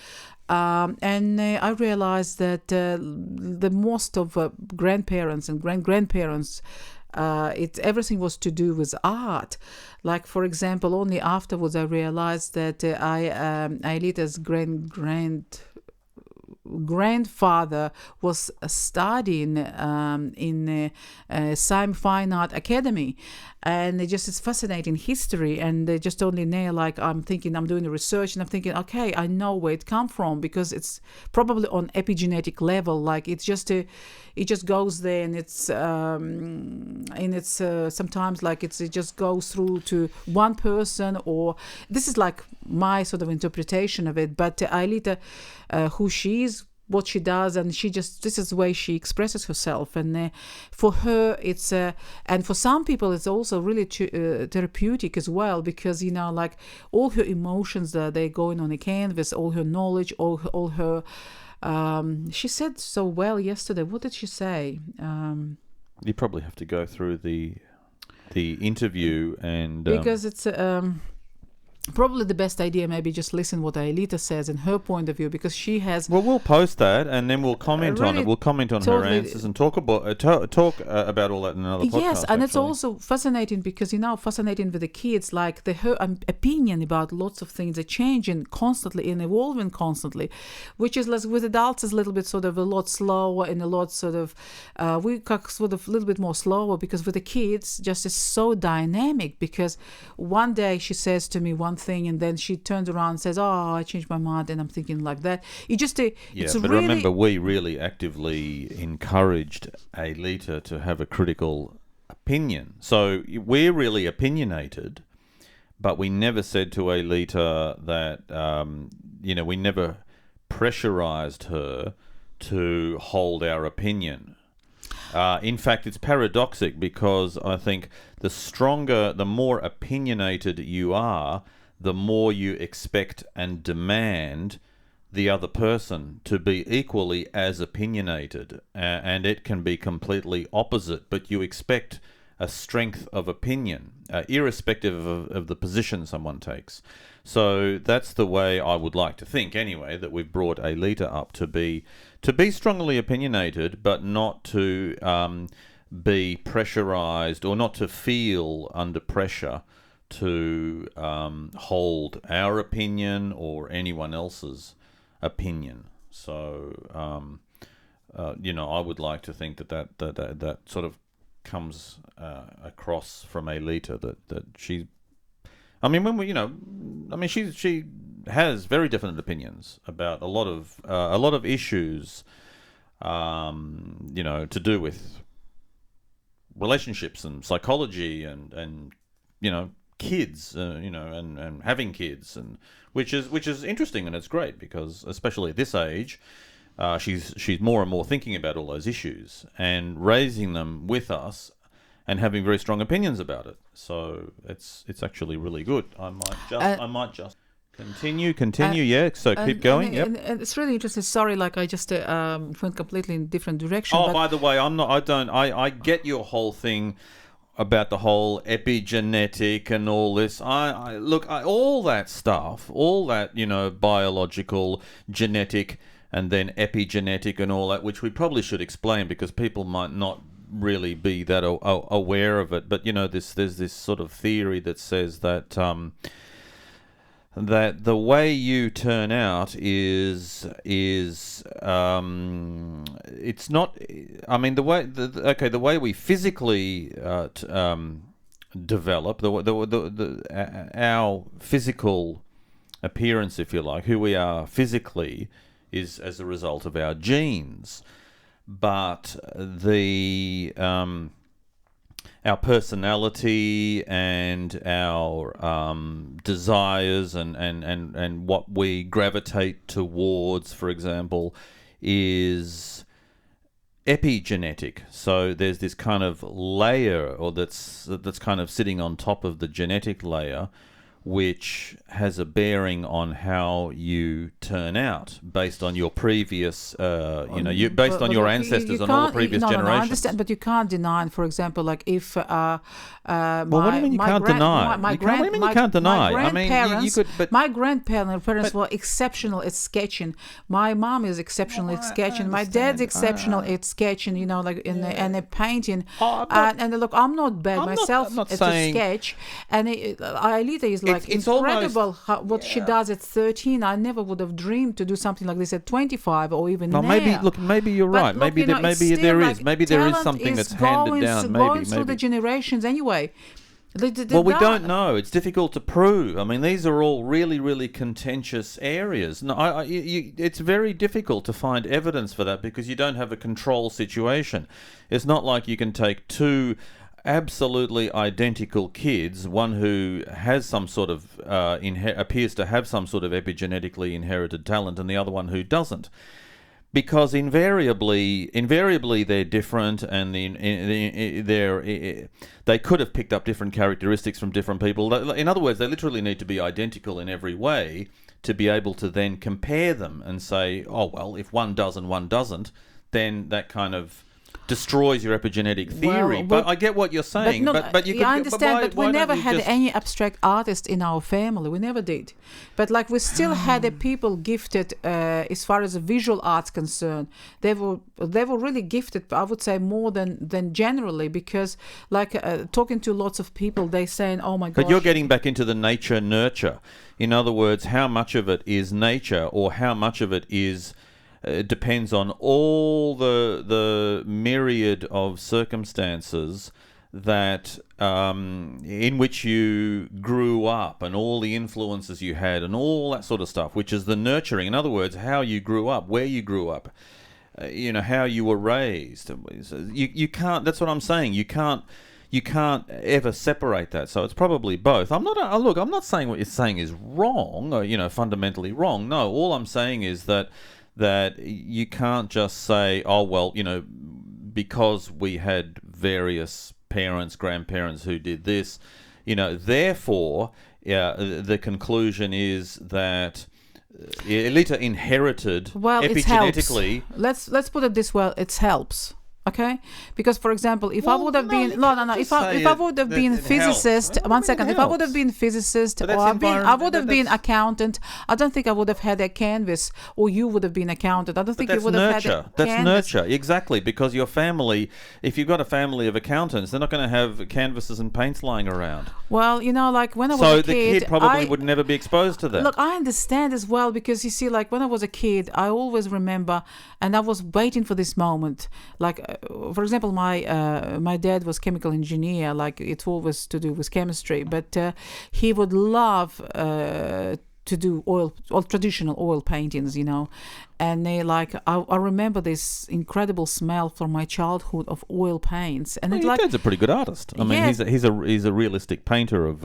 And I realized that the most of grandparents and grandparents, everything was to do with art. For example, only afterwards I realized that Aelita's grandfather was studying in Sime Fine Art Academy, and it's fascinating history. And they just only now, I'm thinking, I'm doing the research, and I'm thinking, okay, I know where it come from, because it's probably on epigenetic level. It just goes there, and it's sometimes it just goes through to one person, or this is my sort of interpretation of it. But Aelita, who she is, what she does, and this is the way she expresses herself, and for her it's and for some people it's also really therapeutic as well, because all her emotions they're going on the canvas, all her knowledge, all her she said so well yesterday. What did she say? You probably have to go through the interview, and because it's probably the best idea maybe just listen what Aelita says and her point of view, because she has Well, we'll post that and then we'll comment on really it. We'll comment on her totally- answers and talk about all that in another podcast. Yes, and it's actually. also fascinating because, fascinating with the kids, like her opinion about lots of things are changing constantly and evolving constantly, which is like with adults is a little bit sort of a lot slower and a lot sort of, we sort of a little bit more slower, because with the kids just is so dynamic, because one day she says to me one thing and then she turns around and says, oh, I changed my mind, and I'm thinking like that. It's but really, remember, we really actively encouraged Aelita to have a critical opinion. So we're really opinionated, but we never said to Aelita that, we never pressurized her to hold our opinion. In fact, it's paradoxic, because I think the more opinionated you are, the more you expect and demand the other person to be equally as opinionated. And it can be completely opposite, but you expect a strength of opinion, irrespective of the position someone takes. So that's the way I would like to think, anyway, that we've brought Aelita up to be strongly opinionated, but not to be pressurized or not to feel under pressure to hold our opinion or anyone else's opinion. So, I would like to think that sort of comes across from Aelita, that she. I mean, she has very definite opinions about a lot of issues, to do with relationships and psychology and kids, and having kids, and which is interesting, and it's great, because especially at this age, she's more and more thinking about all those issues and raising them with us and having very strong opinions about it. So it's actually really good. I might just continue. Yeah. So keep going. Yep. And it's really interesting. Sorry, like I just went completely in a different direction. Oh, by the way, I get your whole thing about the whole epigenetic and all this. All that stuff, all that, biological, genetic, and then epigenetic and all that, which we probably should explain, because people might not really be that aware of it. But there's this sort of theory that says that that the way you turn out is it's not. I mean, the way we physically develop, our physical appearance, if you like, who we are physically, is as a result of our genes. But our personality and our desires and what we gravitate towards, for example, is epigenetic. So there's this kind of layer, or that's kind of sitting on top of the genetic layer, which has a bearing on how you turn out based on your previous, based on your ancestors and all the previous generations. No, I understand, but you can't deny, for example, like if what do you mean you can't deny? What do you mean you can't deny? My I mean, you could, but my grandparents were exceptional at sketching. My mom is exceptional at sketching. My dad's exceptional at sketching. And at painting. And look, I'm not bad myself at a sketch. And Aelita is like incredible what she does at 13. I never would have dreamed to do something like this at 25 or even now. Maybe you're right. Maybe there is something that's handed down. Going through the generations anyway. We don't know. It's difficult to prove. I mean, these are all really, really contentious areas. No, it's very difficult to find evidence for that, because you don't have a control situation. It's not like you can take two absolutely identical kids, one who has some sort of appears to have some sort of epigenetically inherited talent, and the other one who doesn't, because invariably they're different, and they could have picked up different characteristics from different people. In other words, they literally need to be identical in every way to be able to then compare them and say, oh well, if one does and one doesn't, then that kind of destroys your epigenetic theory. But I get what you're saying. But you could, I understand, but we why never don't you had just... any abstract artist in our family. We never did. But like we still had the people gifted as far as the visual arts concerned. They were really gifted, I would say, more than generally, because like talking to lots of people, they saying, oh my gosh. But you're getting back into the nature nurture. In other words, how much of it is nature, or how much of it is depends on all the myriad of circumstances that in which you grew up, and all the influences you had, and all that sort of stuff, which is the nurturing. In other words, how you grew up, where you grew up, how you were raised. You can't. That's what I'm saying. You can't ever separate that. So it's probably both. I'm not saying what you're saying is wrong, or fundamentally wrong. No, all I'm saying is that you can't just say, oh well, because we had various parents, grandparents who did this, therefore, the conclusion is that Aelita inherited epigenetically. Let's put it this way: it helps. Okay, because for example, if I would have been if I would have been physicist, one second, if I would have been physicist, or I would have been accountant, I don't think I would have had a canvas, or you would have been accountant. I don't think you would have had a canvas. That's nurture, exactly, because your family, if you've got a family of accountants, they're not going to have canvases and paints lying around. Well, like when I was a kid, so the kid probably would never be exposed to that. Look, I understand as well, because you see, like when I was a kid, I always remember, and I was waiting for this moment, like. For example, my dad was chemical engineer, like it's always to do with chemistry, but he would love to do traditional oil paintings, and I remember this incredible smell from my childhood of oil paints. And your dad's a pretty good artist. I mean, he's a realistic painter of.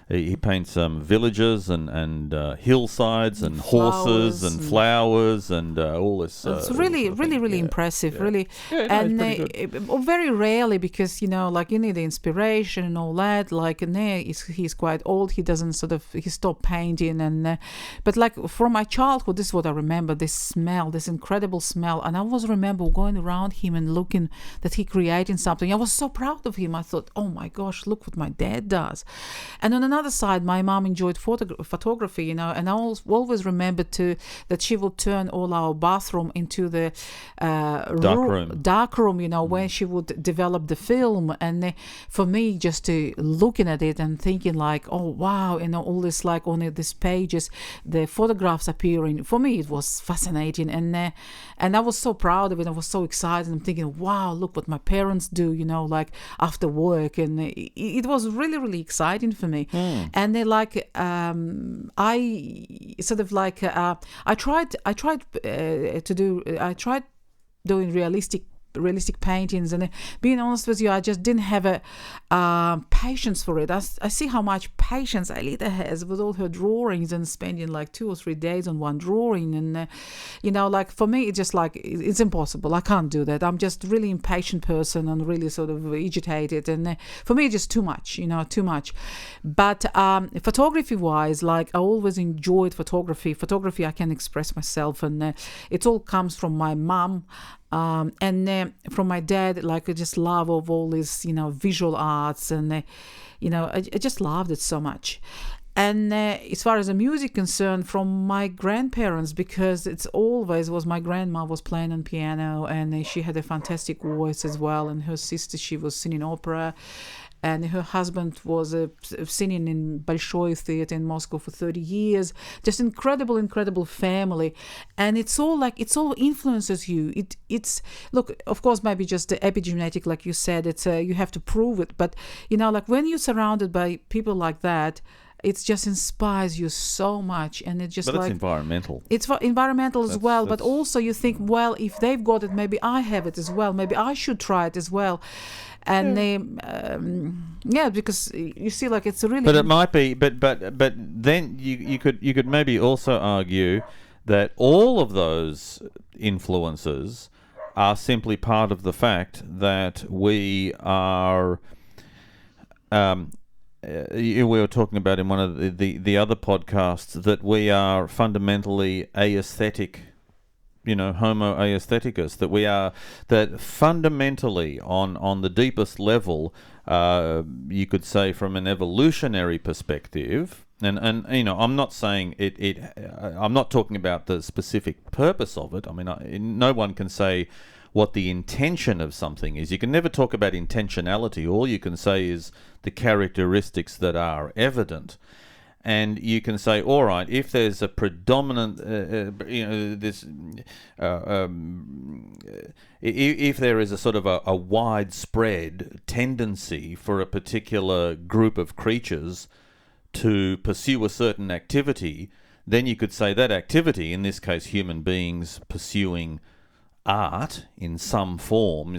He paints villages and hillsides and horses and flowers and all this. It's really impressive, really. Yeah, and very rarely, because you need the inspiration and all that. Like he's quite old. He doesn't he stopped painting, and but like from my childhood, this is what I remember: this smell, this incredible smell. And I always remember going around him and looking that he creating something. I was so proud of him. I thought, oh my gosh, look what my dad does. And on another side, my mom enjoyed photography, and I always remembered that she would turn all our bathroom into the dark room, when she would develop the film. And for me, just to looking at it and thinking like, oh wow, all this, like on these pages, the photographs appearing, for me it was fascinating, and I was so proud of it. I was so excited. I'm thinking, wow, look what my parents do, like after work, and it was really, really exciting for me. And they I tried doing realistic paintings, and being honest with you, I just didn't have patience for it. I see how much patience Aelita has with all her drawings, and spending like 2 or 3 days on one drawing, and like for me it's just like it's impossible. I can't do that. I'm just really impatient person and really sort of agitated, and for me it's just too much. But photography wise, like I always enjoyed photography. I can express myself, and it all comes from my mom. And from my dad, like I just love of all this, visual arts, and I just loved it so much. And as far as the music concerned, from my grandparents, because it's always was my grandma was playing on piano, and she had a fantastic voice as well, and her sister, she was singing opera. And her husband was singing in Bolshoi Theater in Moscow for 30 years. Just incredible family. And it's all influences you. It's look, of course, maybe just the epigenetic, like you said, it's you have to prove it. But, like when you're surrounded by people like that, it just inspires you so much, and it's just it's environmental. It's environmental as well, but also you think, well, if they've got it, maybe I have it as well. Maybe I should try it as well. And because you see, like it's a really. But it might be, but then you could maybe also argue that all of those influences are simply part of the fact that we are. We were talking about in one of the other podcasts that we are fundamentally aesthetic Homo aestheticus, that fundamentally on the deepest level, you could say from an evolutionary perspective, and I'm not saying I'm not talking about the specific purpose of it. I mean, no one can say what the intention of something is. You can never talk about intentionality. All you can say is the characteristics that are evident. And you can say, all right, if there's a predominant, if there is a sort of a widespread tendency for a particular group of creatures to pursue a certain activity, then you could say that activity, in this case human beings pursuing art in some form,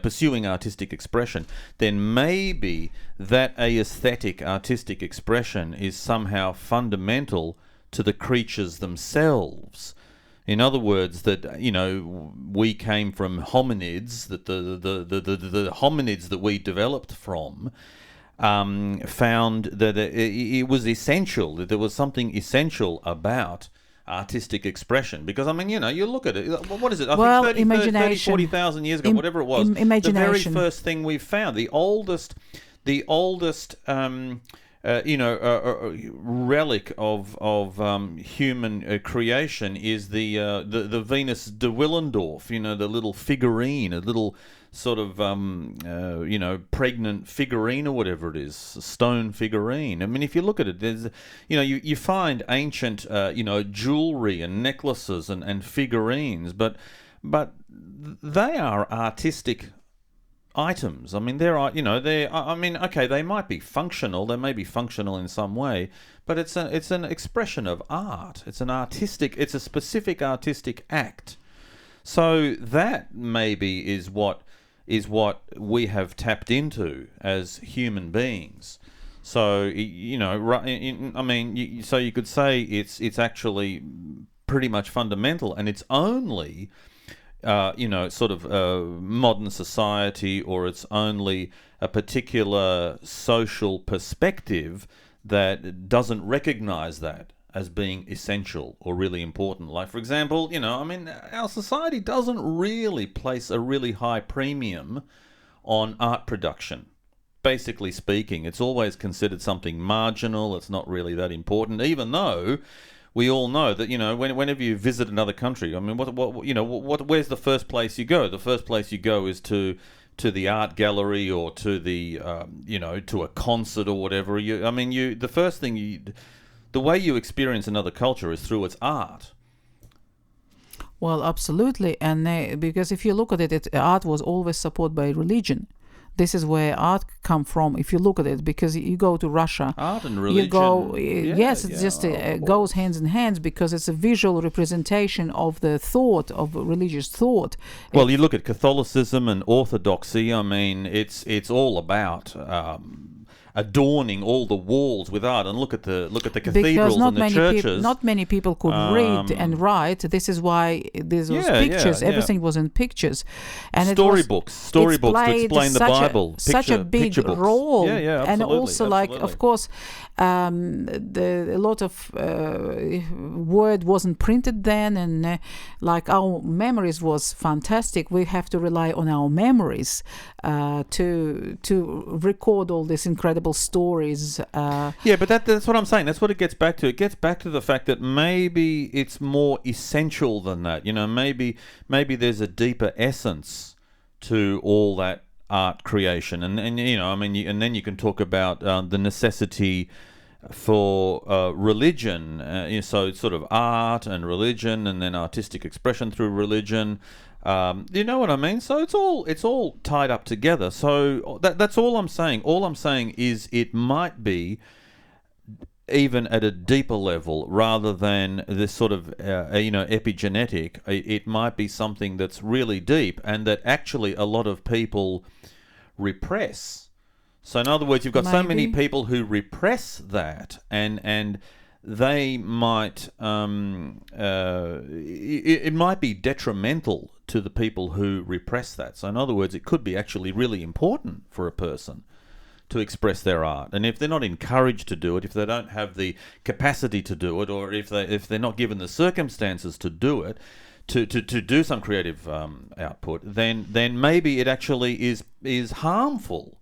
pursuing artistic expression, then maybe that aesthetic artistic expression is somehow fundamental to the creatures themselves. In other words, that we came from hominids, that the hominids that we developed from found that it was essential, that there was something essential about artistic expression, because you look at it, what is it, I think 30, 40,000 years ago, whatever it was, the very first thing we found, the oldest relic of human creation is the Venus de Willendorf, the little figurine, a little sort of pregnant figurine or whatever it is, stone figurine. I mean, if you look at it, there's you find ancient jewelry and necklaces and figurines, but they are artistic items. I mean, they might be functional, they may be functional in some way, but it's an expression of art. It's a specific artistic act. So that maybe is what we have tapped into as human beings. So so you could say it's actually pretty much fundamental, and it's only modern society, or it's only a particular social perspective that doesn't recognize that as being essential or really important. Like, for example, our society doesn't really place a really high premium on art production. Basically speaking, it's always considered something marginal. It's not really that important, even though we all know that, whenever you visit another country, I mean, where's the first place you go? The first place you go is to the art gallery, or to the, to a concert or whatever. The way you experience another culture is through its art. Well, absolutely. And because if you look at it, art was always supported by religion. This is where art come from, if you look at it, because you go to Russia, art and religion. You go, goes hands in hands, because it's a visual representation of the thought, of religious thought. Well, you look at Catholicism and Orthodoxy. I mean, it's all about adorning all the walls with art, and look at the cathedrals and the churches. Not many people could read and write. This is why these pictures. Everything was in pictures, and storybooks to explain the Bible. Such a big role, absolutely, and also absolutely. of course, a lot of word wasn't printed then, and our memories was fantastic. We have to rely on our memories to record all these incredible stories. But that's what I'm saying. That's what it gets back to. It gets back to the fact that maybe it's more essential than that. Maybe there's a deeper essence to all that art creation, and then you can talk about the necessity for religion. So it's sort of art and religion, and then artistic expression through religion. You know what I mean? So it's all tied up together. So that's all I'm saying. All I'm saying is it might be even at a deeper level, rather than this sort of epigenetic. It might be something that's really deep, and that actually a lot of people repress. So in other words, you've got so many people who repress that, and they might it might be detrimental to the people who repress that. So in other words, it could be actually really important for a person to express their art, and if they're not encouraged to do it, if they don't have the capacity to do it, or if they're not given the circumstances to do it, to do some creative output, then maybe it actually is harmful.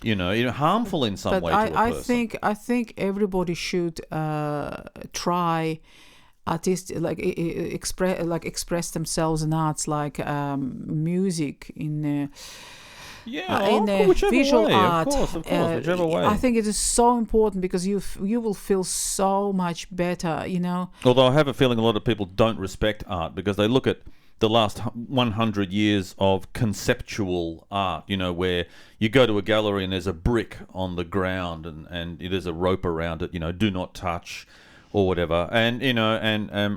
Harmful in some way to a person. I think everybody should try express themselves in arts, like music, in visual way, art. Of course, whichever way. I think it is so important because you will feel so much better. Although I have a feeling a lot of people don't respect art because they look at the last 100 years of conceptual art, where you go to a gallery and there's a brick on the ground and there's a rope around it, do not touch or whatever. And,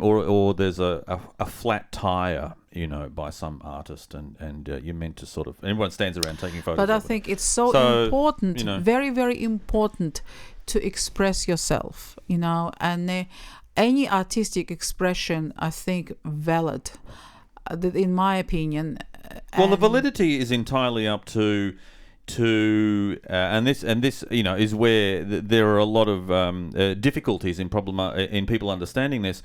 or there's a flat tire, by some artist and you're meant to sort of, everyone stands around taking photos. But I think it's so important, very, very important to express yourself, and any artistic expression, I think, valid. In my opinion. Well, the validity is entirely up to and this is where there are a lot of difficulties in people understanding this.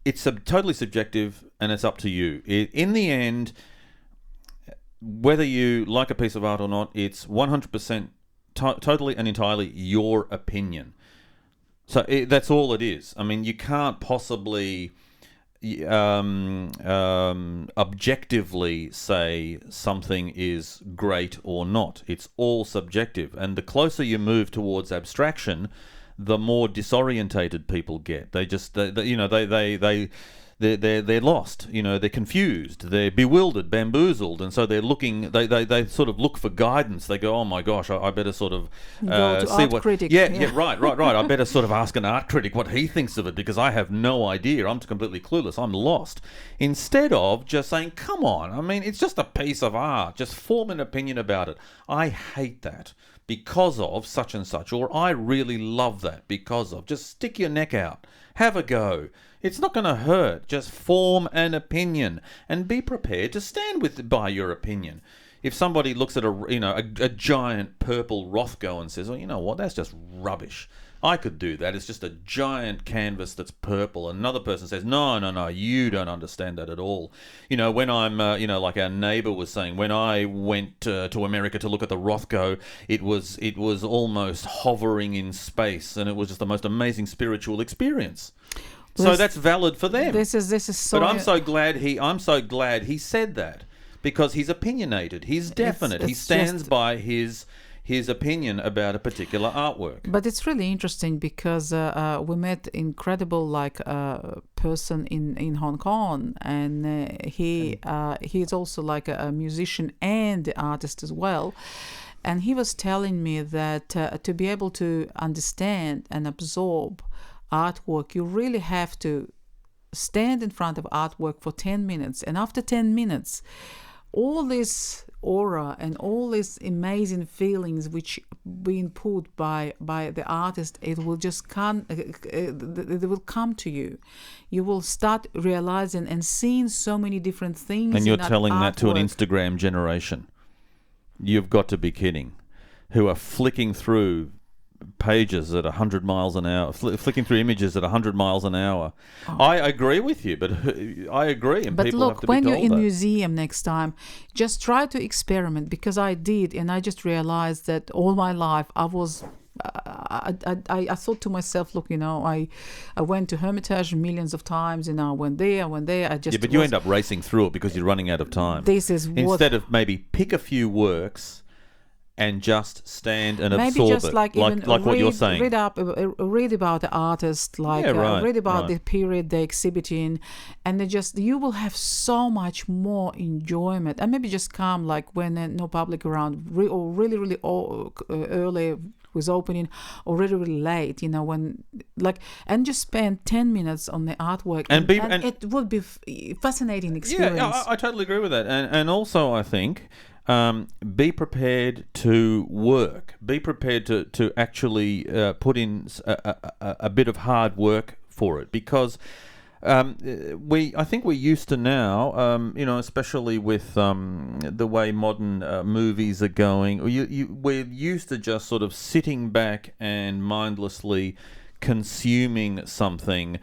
It's totally subjective, and it's up to you. In the end, whether you like a piece of art or not, it's 100% totally and entirely your opinion. So that's all it is. I mean, you can't possibly objectively say something is great or not. It's all subjective, and the closer you move towards abstraction, the more disorientated people get. They're lost. They're confused. They're bewildered, bamboozled, and so they're looking. They sort of look for guidance. They go, "Oh my gosh, I better sort of go to see art what." critic. Yeah, right. I better sort of ask an art critic what he thinks of it because I have no idea. I'm completely clueless. I'm lost. Instead of just saying, "Come on, I mean, it's just a piece of art. Just form an opinion about it." I hate that because of such and such, or I really love that because of. Just stick your neck out. Have a go. It's not going to hurt. Just form an opinion and be prepared to stand by your opinion. If somebody looks at a giant purple Rothko and says, "Oh, you know what? That's just rubbish. I could do that. It's just a giant canvas that's purple." Another person says, "No, you don't understand that at all." When I'm, like our neighbour was saying, when I went to America to look at the Rothko, it was almost hovering in space, and it was just the most amazing spiritual experience. So that's valid for them. This is so. But I'm so glad he said that because he's opinionated. He's definite. He stands by his opinion about a particular artwork. But it's really interesting because we met incredible person in Hong Kong, and he's also like a musician and the artist as well. And he was telling me that to be able to understand and absorb artwork, you really have to stand in front of artwork for 10 minutes. And after 10 minutes, all this aura and all these amazing feelings which being put by the artist, it will just come to you. You will start realizing and seeing so many different things. And you're in telling that to an artwork. Instagram generation. You've got to be kidding. Who are flicking through pages at 100 miles an hour, flicking through images at 100 miles an hour. Oh. I agree with you, but I agree, and but people look, have to when be you're told in that. museum next time, just try to experiment, because I did, and I just realized that all my life I was I thought to myself, look, I went to Hermitage millions of times, I went there, I just... Yeah, but you end up racing through it because you're running out of time. This is Instead of maybe pick a few works and just stand and maybe absorb just it, like what you're saying. Read about the artist, read about the period they exhibit in, and you will have so much more enjoyment. And maybe just come when no public around, or really early was opening, or really late, when and just spend 10 minutes on the artwork, and it would be fascinating experience. Yeah, I totally agree with that, and also I think. Be prepared to work. Be prepared to actually put in a bit of hard work for it, because I think we're used to now, especially with the way modern movies are going. We're used to just sort of sitting back and mindlessly consuming something,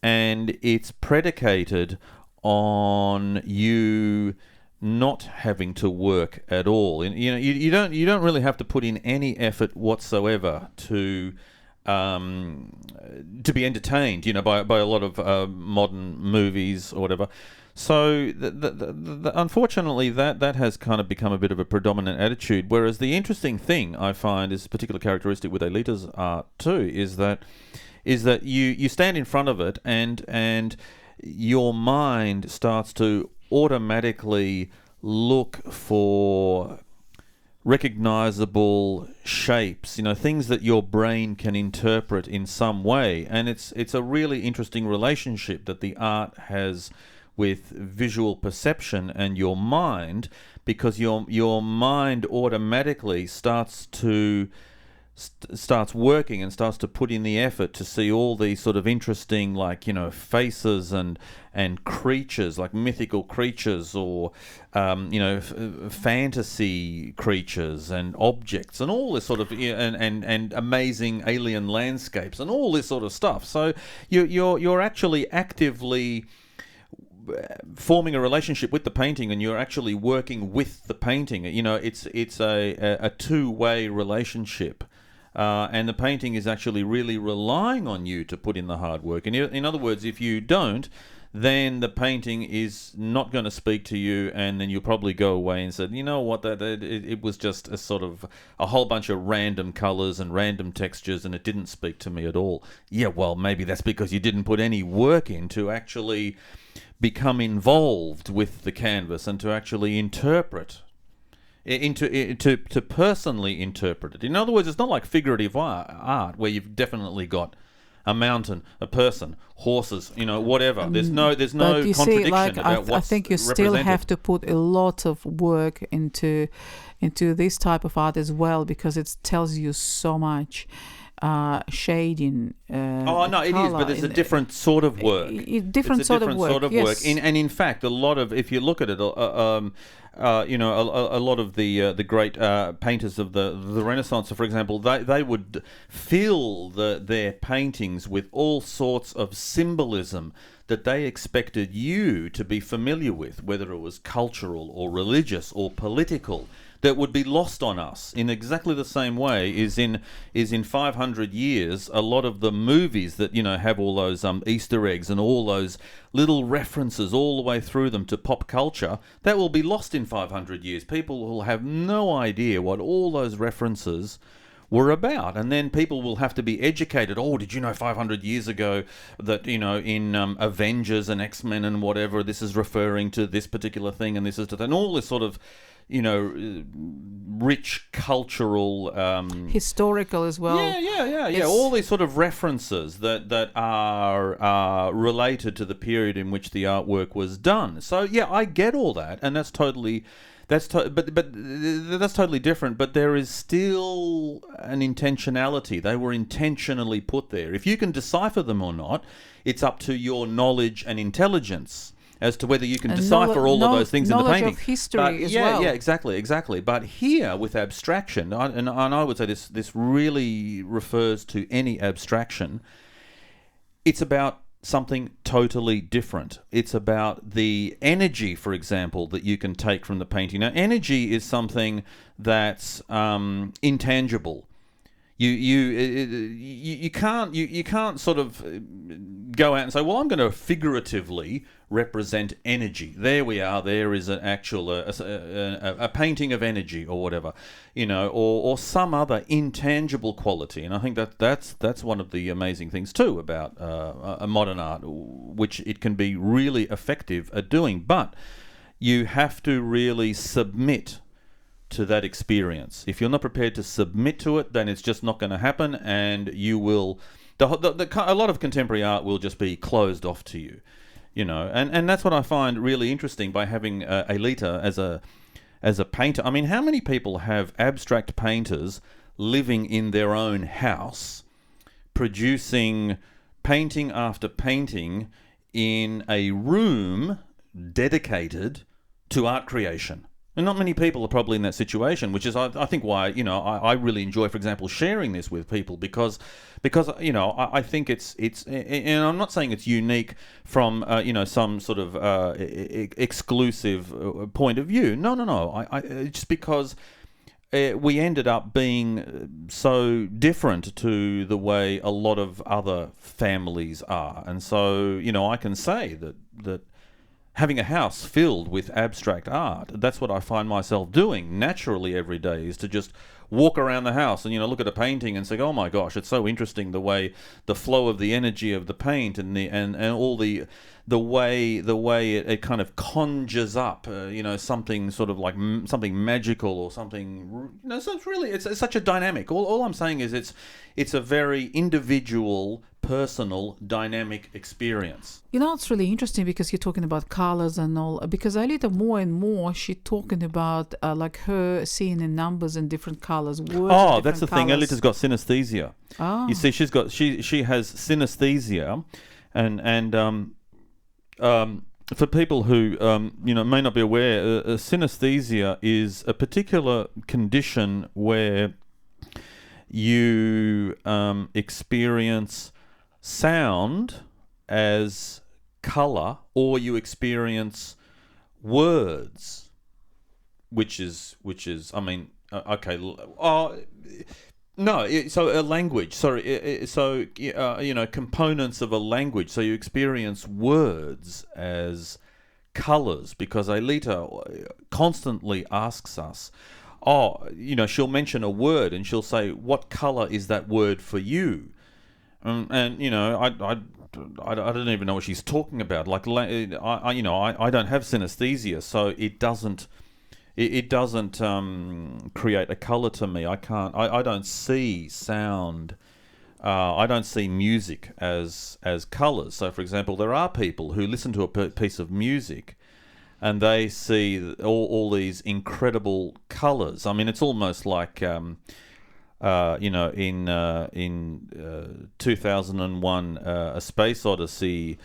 and it's predicated on you not having to work at all. And, you don't really have to put in any effort whatsoever to be entertained, by a lot of modern movies or whatever. So unfortunately, that has kind of become a bit of a predominant attitude. Whereas the interesting thing I find is a particular characteristic with Aelita's art too is that you stand in front of it and your mind starts to automatically look for recognizable shapes, things that your brain can interpret in some way. And it's a really interesting relationship that the art has with visual perception and your mind, because your mind automatically starts working and starts to put in the effort to see all these sort of interesting, faces and creatures, like mythical creatures or fantasy creatures and objects and all this sort of and amazing alien landscapes and all this sort of stuff. So you're actually actively forming a relationship with the painting, and you're actually working with the painting. It's a two-way relationship. And the painting is actually really relying on you to put in the hard work. And in other words, if you don't, then the painting is not going to speak to you, and then you'll probably go away and say, you know what, it was just a sort of a whole bunch of random colours and random textures, and it didn't speak to me at all. Yeah, well, maybe that's because you didn't put any work in to actually become involved with the canvas and to actually interpret to personally interpret it. In other words, it's not like figurative art where you've definitely got a mountain, a person, horses, whatever. There's no contradiction about what's I think you still represented. have to put a lot of work into this type of art as well, because it tells you so much. Shading. It is, but there's a different sort of work. Different sort of work. And in fact, a lot of, if you look at it, a lot of the great painters of the Renaissance, for example, they would fill their paintings with all sorts of symbolism that they expected you to be familiar with, whether it was cultural or religious or political, that would be lost on us in exactly the same way is in 500 years. A lot of the movies that have all those Easter eggs and all those little references all the way through them to pop culture, that will be lost in 500 years. People will have no idea what all those references were about, and then people will have to be educated. Oh, did you know 500 years ago that in Avengers and X-Men and whatever, this is referring to this particular thing, and this is to that, and all this sort of rich cultural historical as well. Yeah. All these sort of references that are related to the period in which the artwork was done. So yeah, I get all that, and that's totally different. But there is still an intentionality. They were intentionally put there. If you can decipher them or not, it's up to your knowledge and intelligence as to whether you can decipher all of those things in the painting. Knowledge of history as well. Yeah, exactly. But here, with abstraction, and I would say this really refers to any abstraction, it's about something totally different. It's about the energy, for example, that you can take from the painting. Now, energy is something that's intangible. You can't sort of go out and say, well, I'm going to figuratively represent energy. There we are. There is an actual a painting of energy or whatever, or some other intangible quality. And I think that's one of the amazing things too about a modern art, which it can be really effective at doing. But you have to really submit to that experience. If you're not prepared to submit to it, then it's just not going to happen, and you will. A lot of contemporary art will just be closed off to you, and that's what I find really interesting by having Aelita as a painter. I mean, how many people have abstract painters living in their own house, producing painting after painting in a room dedicated to art creation? And not many people are probably in that situation, which is, I think, why, I really enjoy, for example, sharing this with people because I think it's, and I'm not saying it's unique from, some sort of exclusive point of view. No. Just because we ended up being so different to the way a lot of other families are. And so, I can say that having a house filled with abstract art, that's what I find myself doing naturally every day, is to just walk around the house and, look at a painting and say, oh my gosh, it's so interesting the way the flow of the energy of the paint and all the way it kind of conjures up, something sort of like something magical or something, so it's such a dynamic. All I'm saying is it's a very individual, personal, dynamic experience. It's really interesting because you're talking about colors and all, because Aelita more and more, she's talking about like her seeing in numbers and different colors, words. Oh, that's the thing. Aelita's got synesthesia. Oh. You see, she has synesthesia, and for people who may not be aware, synesthesia is a particular condition where you experience sound as color, or you experience words, which is I mean, okay. No, so a language. Sorry, so components of a language. So you experience words as colors, because Aelita constantly asks us. She'll mention a word and she'll say, "What color is that word for you?" And I don't even know what she's talking about. Like, I don't have synesthesia, so it doesn't create a color to me. I don't see sound. I don't see music as colors. So, for example, there are people who listen to a piece of music and they see all these incredible colors. I mean, it's almost like in 2001, A Space Odyssey.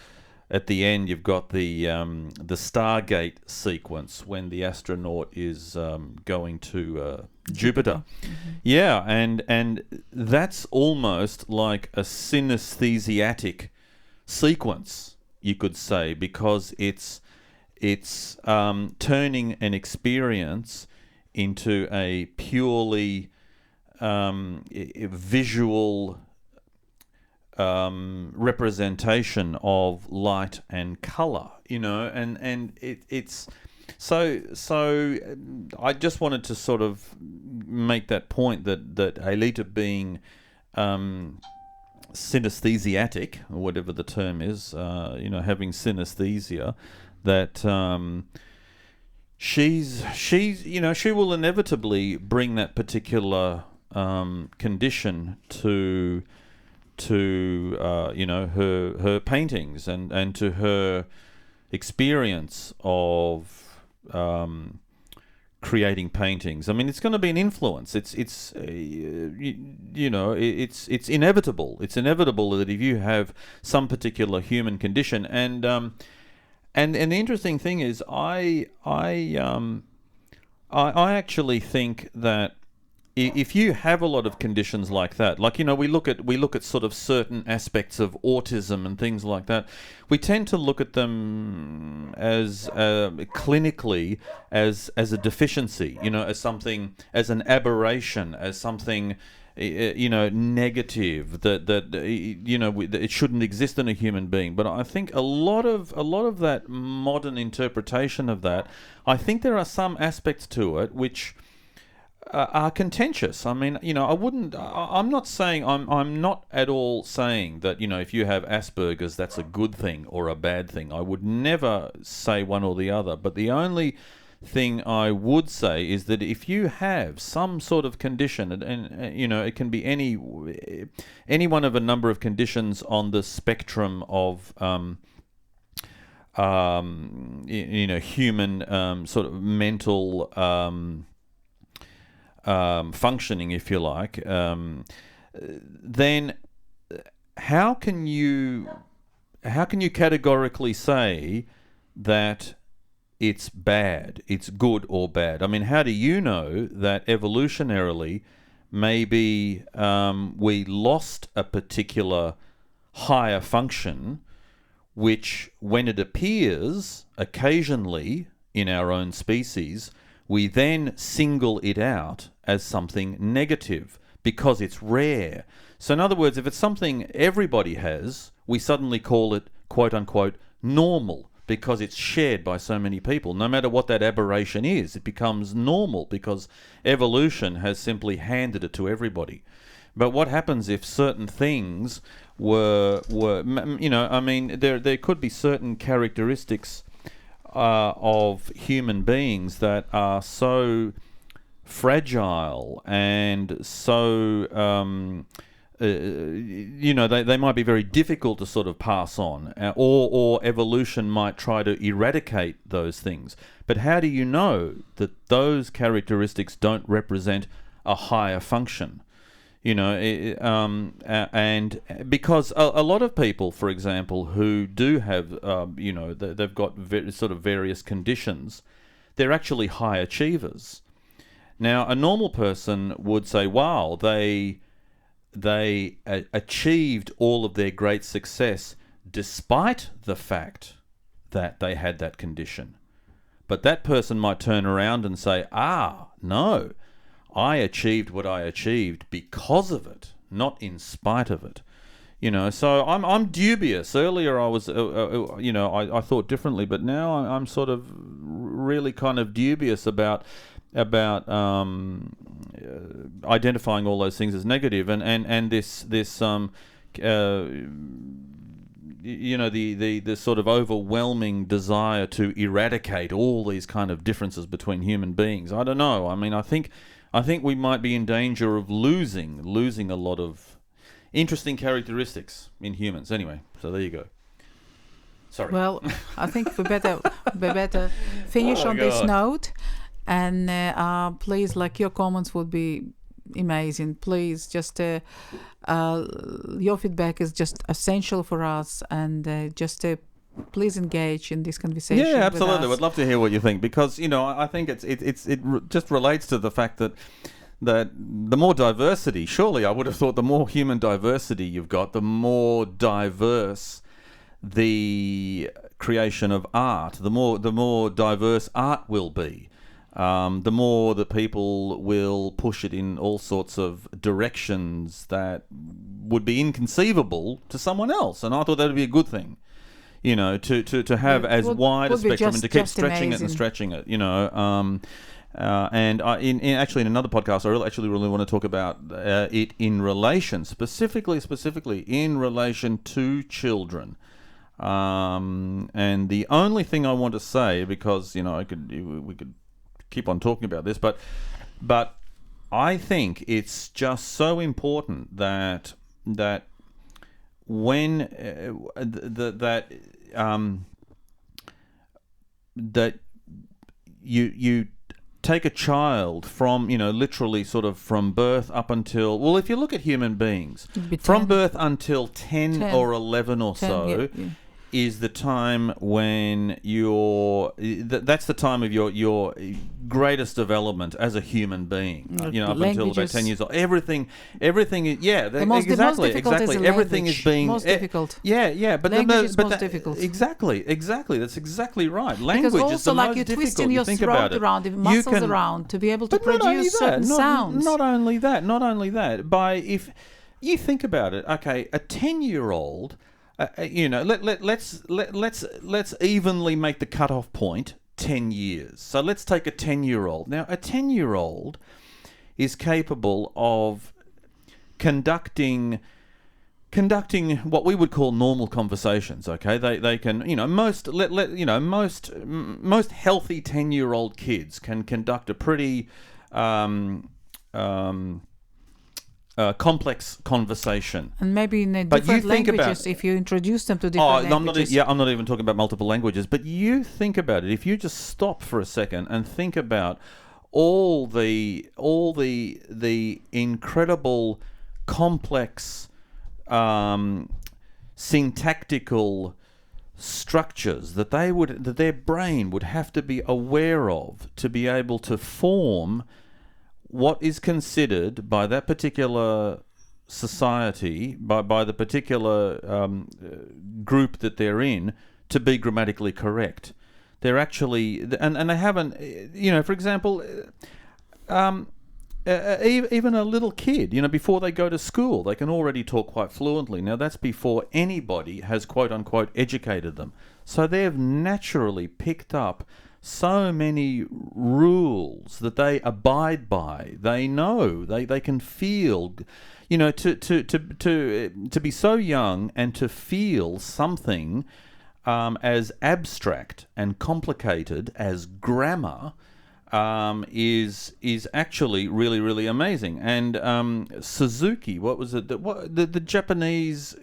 At the end, you've got the Stargate sequence when the astronaut is going to Jupiter. Mm-hmm. Yeah, and that's almost like a synesthesiatic sequence, you could say, because it's turning an experience into a purely visual representation of light and color, and it's so I just wanted to sort of make that point that Aelita being synesthesiatic, or whatever the term is, having synesthesia, that she's she will inevitably bring that particular condition to her paintings and to her experience of creating paintings. I mean, it's going to be an influence. It's inevitable. It's inevitable that if you have some particular human condition, and the interesting thing is, I actually think that if you have a lot of conditions like that, like, we look at sort of certain aspects of autism and things like that, we tend to look at them as clinically as a deficiency, as something, as an aberration, as something negative, that it shouldn't exist in a human being. But I think a lot of that modern interpretation of that, I think there are some aspects to it which are contentious. I mean, I'm not saying, I'm not at all saying that, if you have Asperger's, that's a good thing or a bad thing. I would never say one or the other. But the only thing I would say is that if you have some sort of condition, and it can be any one of a number of conditions on the spectrum of human sort of mental functioning, if you like, then how can you categorically say that it's bad, it's good or bad. I mean, how do you know that evolutionarily maybe we lost a particular higher function which, when it appears occasionally in our own species, we then single it out as something negative because it's rare. So in other words, if it's something everybody has, we suddenly call it, quote unquote, normal because it's shared by so many people. No matter what that aberration is, it becomes normal because evolution has simply handed it to everybody. But what happens if certain things were you know, I mean, there could be certain characteristics of human beings that are so fragile and so you know, they might be very difficult to sort of pass on, or evolution might try to eradicate those things. But how do you know that those characteristics don't represent a higher function? You know, and because a lot of people, for example, who do have, you know, they've got sort of various conditions, they're actually high achievers. Now, a normal person would say, wow, they achieved all of their great success despite the fact that they had that condition. But that person might turn around and say, no, I achieved what I achieved because of it, not in spite of it. You know, so I'm dubious. Earlier I was, you know, I thought differently, but now I'm sort of really kind of dubious about identifying all those things as negative, and this you know, the sort of overwhelming desire to eradicate all these kind of differences between human beings. I don't know. I mean, I think we might be in danger of losing a lot of interesting characteristics in humans. Anyway, so there you go. Sorry. Well, I think we better finish on this note. And please, like, your comments would be amazing. Please, just your feedback is just essential for us, and just please engage in this conversation. Yeah, absolutely. With us. I'd love to hear what you think, because, you know, I think it just relates to the fact that the more diversity, surely I would have thought the more human diversity you've got, the more diverse the creation of art, the more diverse art will be. The more that people will push it in all sorts of directions that would be inconceivable to someone else, and I thought that would be a good thing, you know, to have as wide a spectrum and to keep stretching it and stretching it, you know. And in another podcast, I really want to talk about it in relation, specifically in relation to children. And the only thing I want to say, because, you know, we could keep on talking about this, but I think it's just so important that when that you take a child from, you know, literally sort of from birth up until, well, if you look at human beings, from birth until 10 or 11 or 10, so, yeah. Is the time when that's the time of your greatest development as a human being. You know, up until about 10 years old. Everything, yeah, exactly. Everything is being most difficult. Yeah, but language is most difficult. Exactly. That's exactly right. Language because also, is the like, most you're difficult. twisting your throat around, the muscles around to be able to produce certain sounds. Not only that. If you think about it, okay, a 10-year-old. You know, let's evenly make the cutoff point 10 years. So let's take a 10-year-old. Now, a 10-year-old is capable of conducting what we would call normal conversations. Okay, they can, you know, most healthy 10-year-old kids can conduct a pretty complex conversation, and maybe in different languages. If you introduce them to different languages. I'm not even talking about multiple languages. But you think about it. If you just stop for a second and think about all the incredible, complex, syntactical structures that their brain would have to be aware of to be able to form what is considered by that particular society, by the particular group that they're in, to be grammatically correct. They're actually, and they haven't, for example, even a little kid, before they go to school, they can already talk quite fluently. Now, that's before anybody has quote-unquote educated them. So they've naturally picked up so many rules that they abide by. They know, they can feel, to be so young and to feel something as abstract and complicated as grammar is actually really, really amazing. And Suzuki, what was it? The Japanese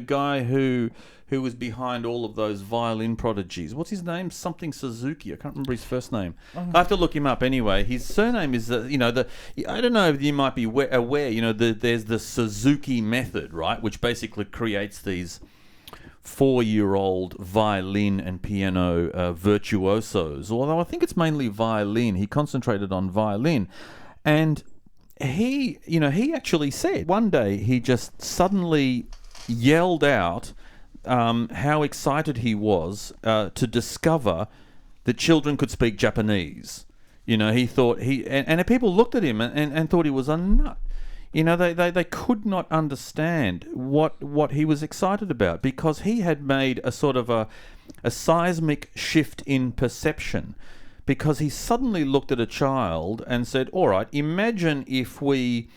guy who was behind all of those violin prodigies. What's his name? Something Suzuki. I can't remember his first name. I have to look him up anyway. His surname is I don't know if you might be aware. There's the Suzuki method, right, which basically creates these 4-year-old violin and piano virtuosos, although I think it's mainly violin. He concentrated on violin. And he actually said one day he just suddenly yelled out how excited he was to discover that children could speak Japanese. He thought and people looked at him and thought he was a nut. They could not understand what he was excited about, because he had made a sort of a seismic shift in perception, because he suddenly looked at a child and said, all right, imagine if we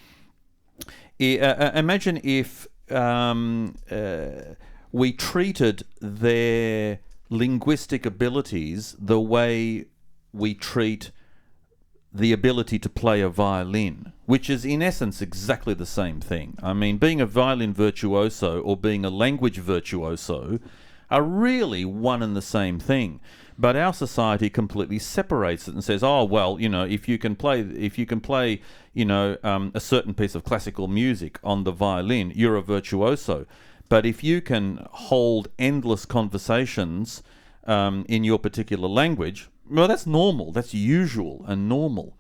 treated their linguistic abilities the way we treat the ability to play a violin, which is in essence exactly the same thing. I mean, being a violin virtuoso or being a language virtuoso are really one and the same thing. But our society completely separates it and says, oh, well, if you can play, a certain piece of classical music on the violin, you're a virtuoso. But if you can hold endless conversations in your particular language, well, that's normal. That's usual and normal.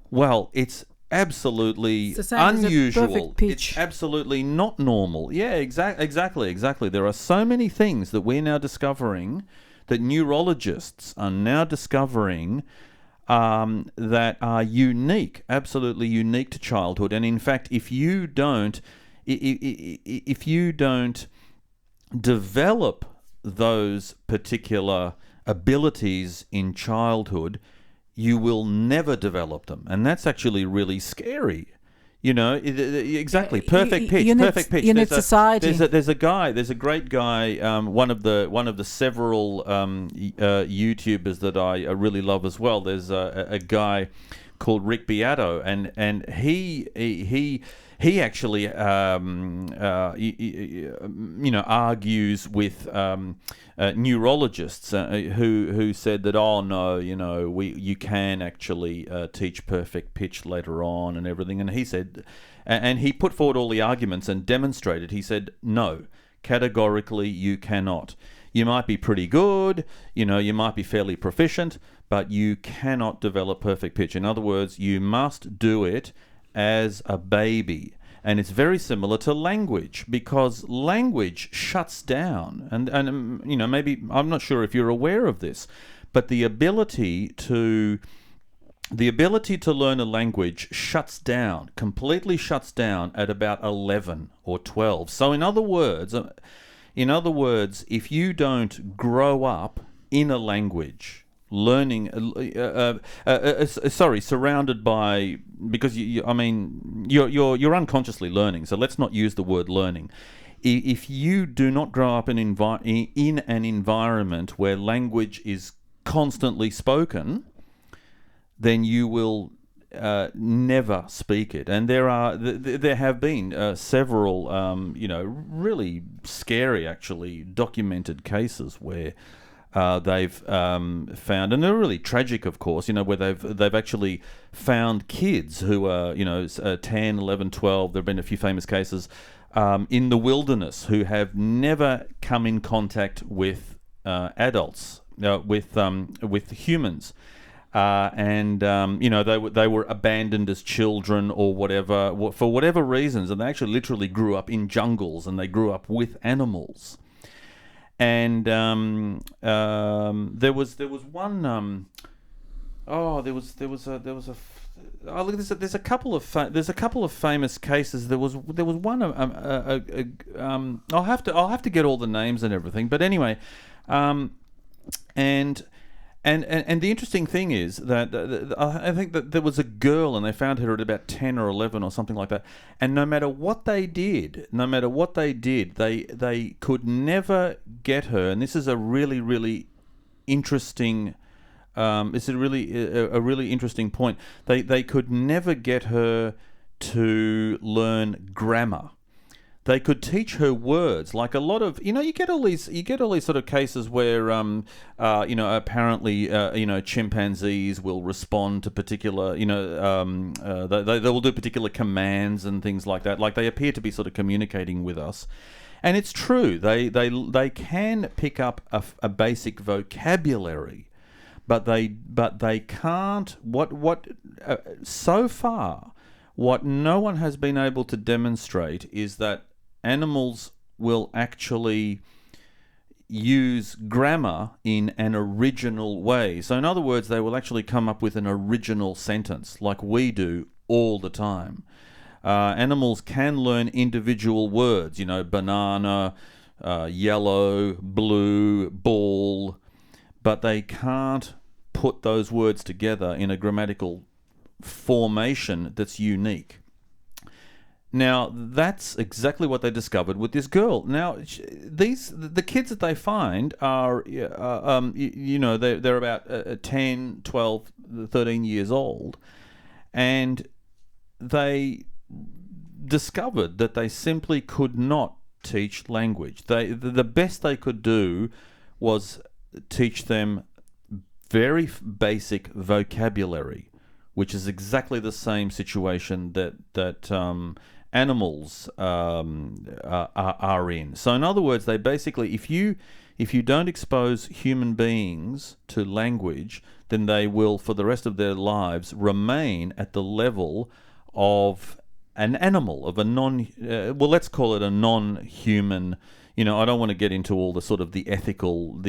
Well, it's absolutely unusual. It's absolutely not normal. Yeah, exactly. There are so many things that we're now discovering, that neurologists are now discovering, that are unique, absolutely unique to childhood. And in fact, if you don't develop those particular abilities in childhood, you will never develop them, and that's actually really scary. Exactly. Perfect pitch. You need society. There's a great guy. One of the several YouTubers that I really love as well. There's a guy called Rick Beato, and he actually argues with neurologists who said that, oh no, you can actually teach perfect pitch later on and everything. And he said, and he put forward all the arguments and demonstrated. He said, no, categorically you cannot. You might be pretty good, you might be fairly proficient, but you cannot develop perfect pitch. In other words, you must do it as a baby. And it's very similar to language, because language shuts down. And maybe, I'm not sure if you're aware of this, but the ability to learn a language completely shuts down at about 11 or 12. So in other words, if you don't grow up in a language, surrounded by, because you're unconsciously learning, so let's not use the word learning. If you do not grow up in an environment where language is constantly spoken, then you will never speak it. And there have been several really scary, actually documented cases where they've found, and they're really tragic, of course, where they've actually found kids who are 10, 11, 12. There have been a few famous cases in the wilderness who have never come in contact with adults, with humans. They were abandoned as children or whatever, for whatever reasons, and they actually literally grew up in jungles and they grew up with animals. And there was one. There's a couple of famous cases. There was one. I'll have to get all the names and everything. But anyway, and the interesting thing is that I think that there was a girl, and they found her at about 10 or 11 or something like that. And no matter what they did, they could never get her. And this is a really, really interesting. It's a really interesting point. They could never get her to learn grammar. They could teach her words, like a lot of, you get all these sort of cases where apparently chimpanzees will respond to particular, they will do particular commands and things like that. Like they appear to be sort of communicating with us. And it's true, they can pick up a basic vocabulary, but they can't. So far, what no one has been able to demonstrate is that animals will actually use grammar in an original way. So in other words, they will actually come up with an original sentence like we do all the time. Animals can learn individual words, banana, yellow, blue, ball, but they can't put those words together in a grammatical formation that's unique. Now, that's exactly what they discovered with this girl. Now, the kids that they find are, they're about 10, 12, 13 years old, and they discovered that they simply could not teach language. The best they could do was teach them very basic vocabulary, which is exactly the same situation that animals are in. So in other words, they basically, if you don't expose human beings to language, then they will, for the rest of their lives, remain at the level of an animal, of a let's call it a non-human. I don't want to get into all the sort of the ethical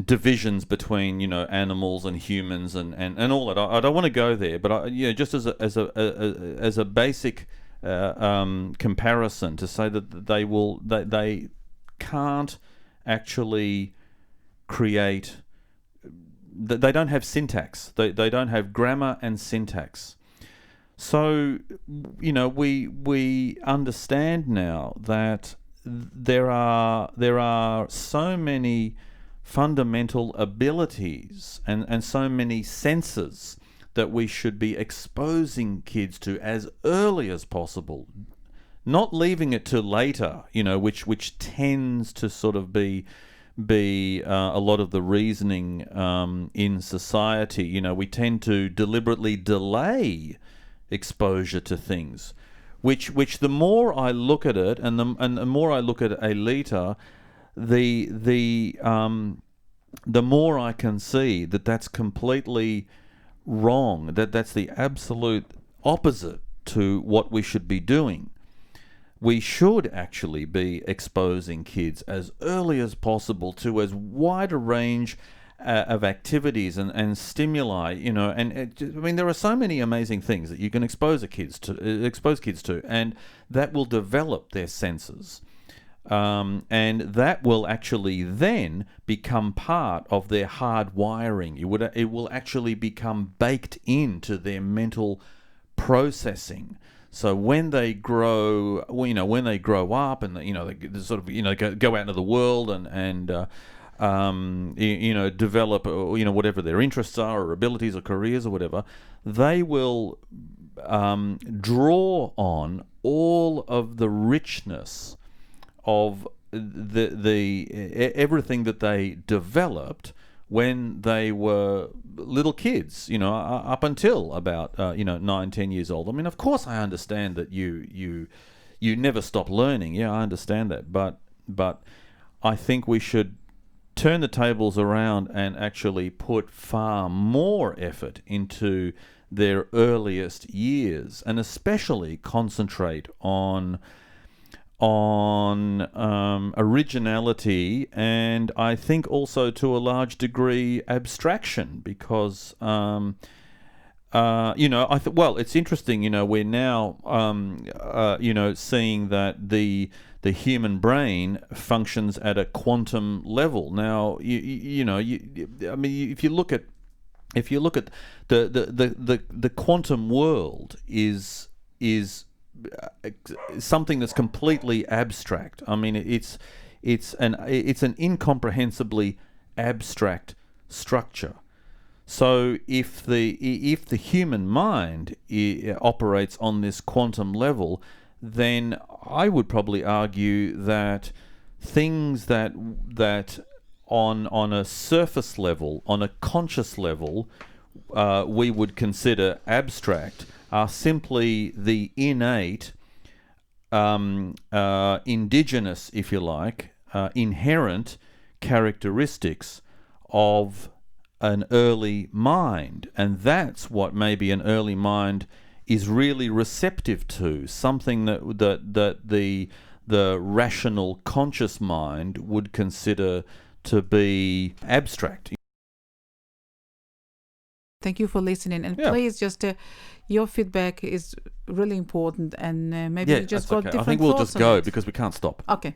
divisions between animals and humans and all that. I don't want to go there, but just as a basic comparison, to say that they can't actually create. They don't have syntax. They don't have grammar and syntax. So we understand now that there are so many fundamental abilities and so many senses that we should be exposing kids to as early as possible, not leaving it to later, which tends to sort of be a lot of the reasoning in society. We tend to deliberately delay exposure to things. Which the more I look at it, and the more I look at Aelita, the more I can see that that's completely wrong. That's the absolute opposite to what we should be doing. We should actually be exposing kids as early as possible to as wide a range of activities and stimuli, there are so many amazing things that you can expose kids to, and that will develop their senses, and that will actually then become part of their hard wiring. It will actually become baked into their mental processing. So when they grow, up, and they sort of go out into the world and develop, whatever their interests are, or abilities, or careers, or whatever, they will draw on all of the richness of the everything that they developed when they were little kids, up until about 9-10 years old. I mean, of course I understand that you never stop learning. Yeah, I understand that, but I think we should turn the tables around and actually put far more effort into their earliest years, and especially concentrate on originality, and I think also to a large degree abstraction, because it's interesting. We're now seeing that the human brain functions at a quantum level. Now, if you look at the quantum world is something that's completely abstract. I mean, it's an incomprehensibly abstract structure. So if the human mind operates on this quantum level, then I would probably argue that things that on a surface level, on a conscious level, we would consider abstract, are simply the innate, indigenous, if you like, inherent characteristics of an early mind. And that's what maybe an early mind is really receptive to, something that the rational conscious mind would consider to be abstract. Thank you for listening, and please just your feedback is really important, and maybe you just got different thoughts. I think we'll just go because we can't stop. Okay.